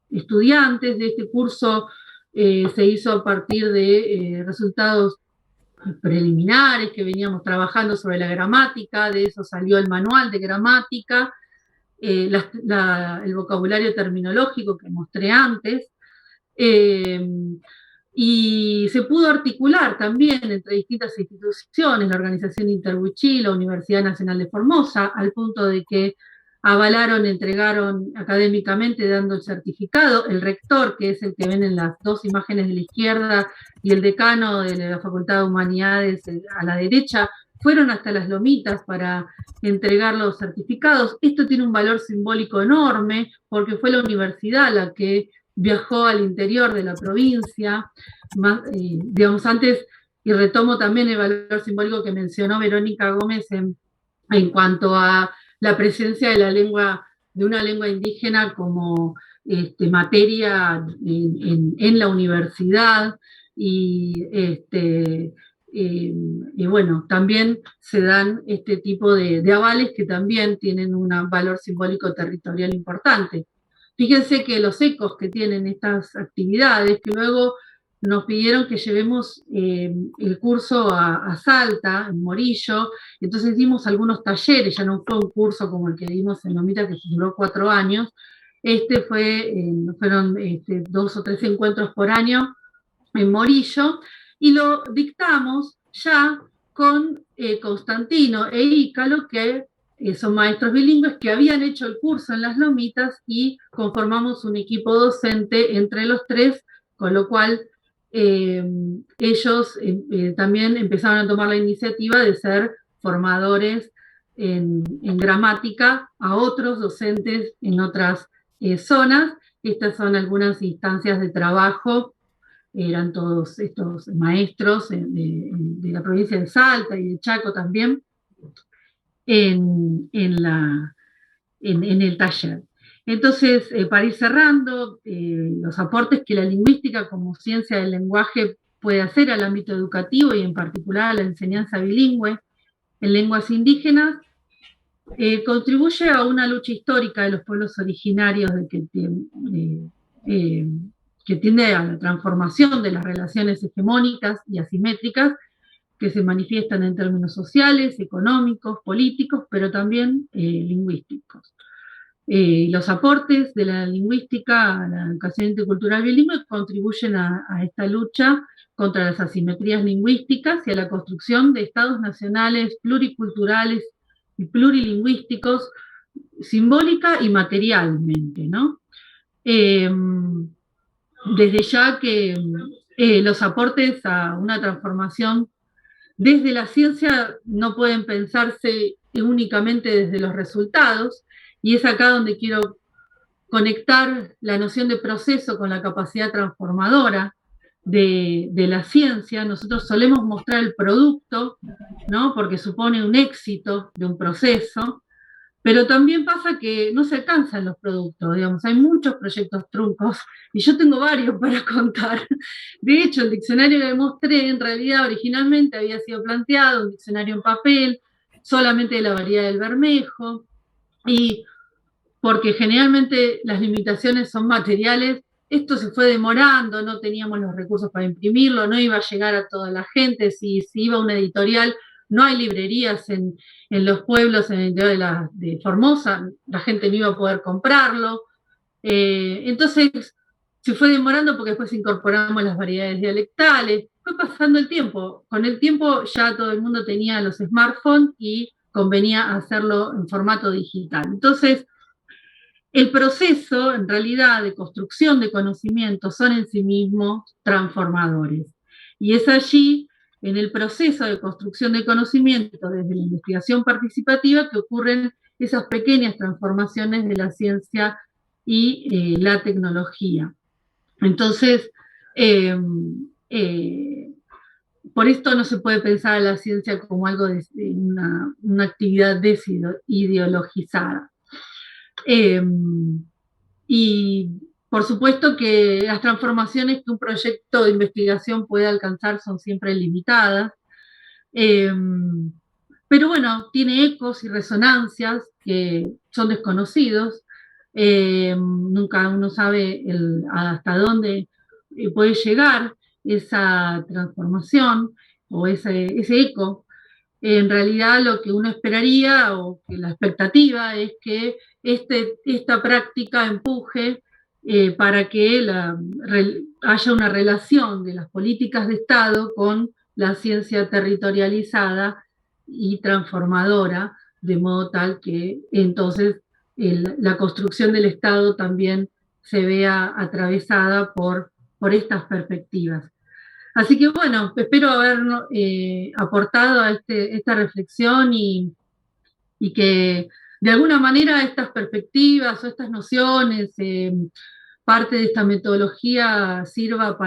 estudiantes de este curso. Se hizo a partir de resultados preliminares que veníamos trabajando sobre la gramática, de eso salió el manual de gramática, el vocabulario terminológico que mostré antes, y se pudo articular también entre distintas instituciones, la Organización Interwichí, la Universidad Nacional de Formosa, al punto de que avalaron, entregaron académicamente dando el certificado, el rector, que es el que ven en las dos imágenes de la izquierda, y el decano de la Facultad de Humanidades a la derecha, fueron hasta las Lomitas para entregar los certificados. Esto tiene un valor simbólico enorme, porque fue la universidad la que viajó al interior de la provincia, digamos antes, y retomo también el valor simbólico que mencionó Verónica Gómez en cuanto a la presencia de una lengua indígena como materia en la universidad, y bueno, también se dan este tipo de avales que también tienen un valor simbólico territorial importante. Fíjense que los ecos que tienen estas actividades, que luego nos pidieron que llevemos el curso a Salta, en Morillo, entonces dimos algunos talleres, ya no fue un curso como el que dimos en Lomita, que duró 4 años, fueron 2 o 3 encuentros por año en Morillo, y lo dictamos ya con Constantino e Ícalo, que son maestros bilingües que habían hecho el curso en las Lomitas, y conformamos un equipo docente entre los 3, con lo cual ellos también empezaron a tomar la iniciativa de ser formadores en gramática a otros docentes en otras zonas. Estas son algunas instancias de trabajo, eran todos estos maestros de la provincia de Salta y de Chaco también, en el taller. Entonces, para ir cerrando, los aportes que la lingüística como ciencia del lenguaje puede hacer al ámbito educativo y en particular a la enseñanza bilingüe en lenguas indígenas, contribuye a una lucha histórica de los pueblos originarios que tiende a la transformación de las relaciones hegemónicas y asimétricas que se manifiestan en términos sociales, económicos, políticos, pero también lingüísticos. Los aportes de la lingüística a la educación intercultural bilingüe contribuyen a esta lucha contra las asimetrías lingüísticas y a la construcción de estados nacionales pluriculturales y plurilingüísticos simbólica y materialmente, ¿no? Desde ya que los aportes a una transformación desde la ciencia no pueden pensarse únicamente desde los resultados, y es acá donde quiero conectar la noción de proceso con la capacidad transformadora de la ciencia. Nosotros solemos mostrar el producto, ¿no? Porque supone un éxito de un proceso, pero también pasa que no se alcanzan los productos, digamos, hay muchos proyectos truncos, y yo tengo varios para contar. De hecho, el diccionario que mostré, en realidad, originalmente había sido planteado, un diccionario en papel, solamente de la variedad del Bermejo, y porque generalmente las limitaciones son materiales, esto se fue demorando, no teníamos los recursos para imprimirlo, no iba a llegar a toda la gente, si iba a una editorial, no hay librerías en los pueblos, en el interior de Formosa, la gente no iba a poder comprarlo. Entonces se fue demorando porque después incorporamos las variedades dialectales, fue pasando el tiempo. Con el tiempo ya todo el mundo tenía los smartphones y convenía hacerlo en formato digital. Entonces, el proceso, en realidad, de construcción de conocimiento son en sí mismos transformadores. Y es allí, en el proceso de construcción de conocimiento, desde la investigación participativa, que ocurren esas pequeñas transformaciones de la ciencia y la tecnología. Entonces, por esto no se puede pensar a la ciencia como algo de una actividad desideologizada. Y por supuesto que las transformaciones que un proyecto de investigación puede alcanzar son siempre limitadas, pero bueno, tiene ecos y resonancias que son desconocidos, nunca uno sabe hasta dónde puede llegar esa transformación o ese eco. En realidad lo que uno esperaría o que la expectativa es que esta práctica empuje para que haya una relación de las políticas de Estado con la ciencia territorializada y transformadora, de modo tal que entonces la construcción del Estado también se vea atravesada por estas perspectivas. Así que bueno, espero haber aportado a esta reflexión y que de alguna manera estas perspectivas o estas nociones, parte de esta metodología sirva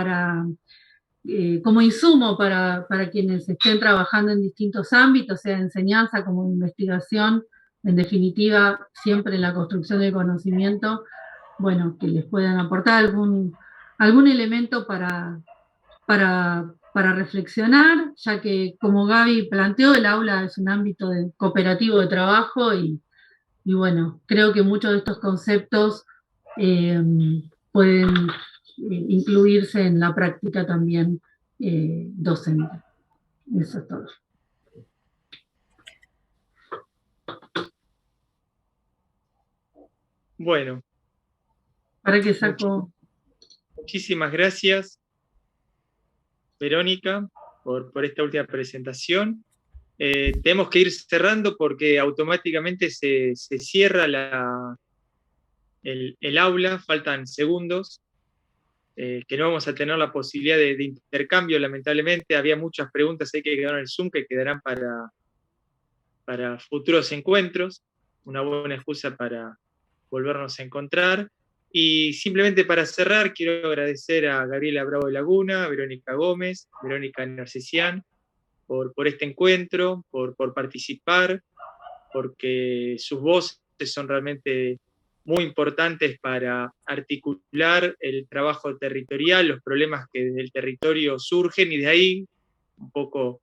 como insumo para quienes estén trabajando en distintos ámbitos, sea enseñanza como investigación, en definitiva, siempre en la construcción del conocimiento, bueno, que les puedan aportar algún elemento para reflexionar, ya que, como Gaby planteó, el aula es un ámbito cooperativo de trabajo y bueno, creo que muchos de estos conceptos pueden incluirse en la práctica también docente. Eso es todo. Bueno. ¿Para qué saco? Muchísimas gracias, Verónica, por esta última presentación. Tenemos que ir cerrando porque automáticamente se cierra el aula, faltan segundos, que no vamos a tener la posibilidad de intercambio, lamentablemente. Había muchas preguntas ahí que quedaron en el Zoom que quedarán para futuros encuentros, una buena excusa para volvernos a encontrar. Y simplemente para cerrar, quiero agradecer a Gabriela Bravo de Laguna, a Verónica Gómez, Verónica Narcisian, por este encuentro, por participar, porque sus voces son realmente muy importantes para articular el trabajo territorial, los problemas que desde el territorio surgen, y de ahí, un poco,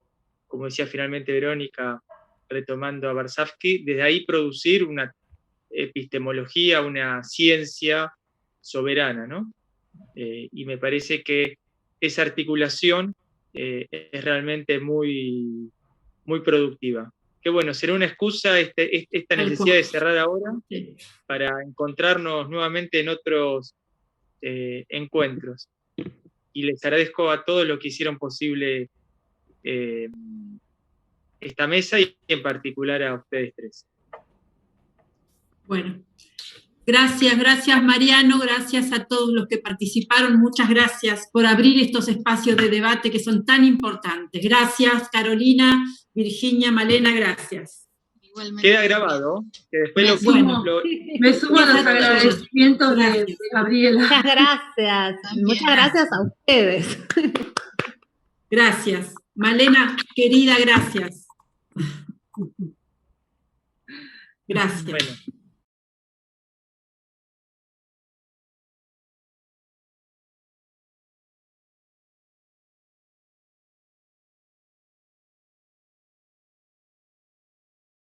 como decía finalmente Verónica, retomando a Varsavsky, desde ahí producir una epistemología, una ciencia soberana, ¿no? Y me parece que esa articulación es realmente muy, muy productiva. Que bueno, será una excusa esta necesidad de cerrar ahora para encontrarnos nuevamente en otros encuentros. Y les agradezco a todos los que hicieron posible esta mesa y en particular a ustedes tres. Bueno, gracias Mariano, gracias a todos los que participaron, muchas gracias por abrir estos espacios de debate que son tan importantes. Gracias Carolina, Virginia, Malena, gracias. Igualmente. Queda grabado, que después me sumo a los agradecimientos de Gabriela. Muchas gracias, También. muchas gracias a ustedes. Gracias. Malena, querida, gracias. Gracias. Bueno.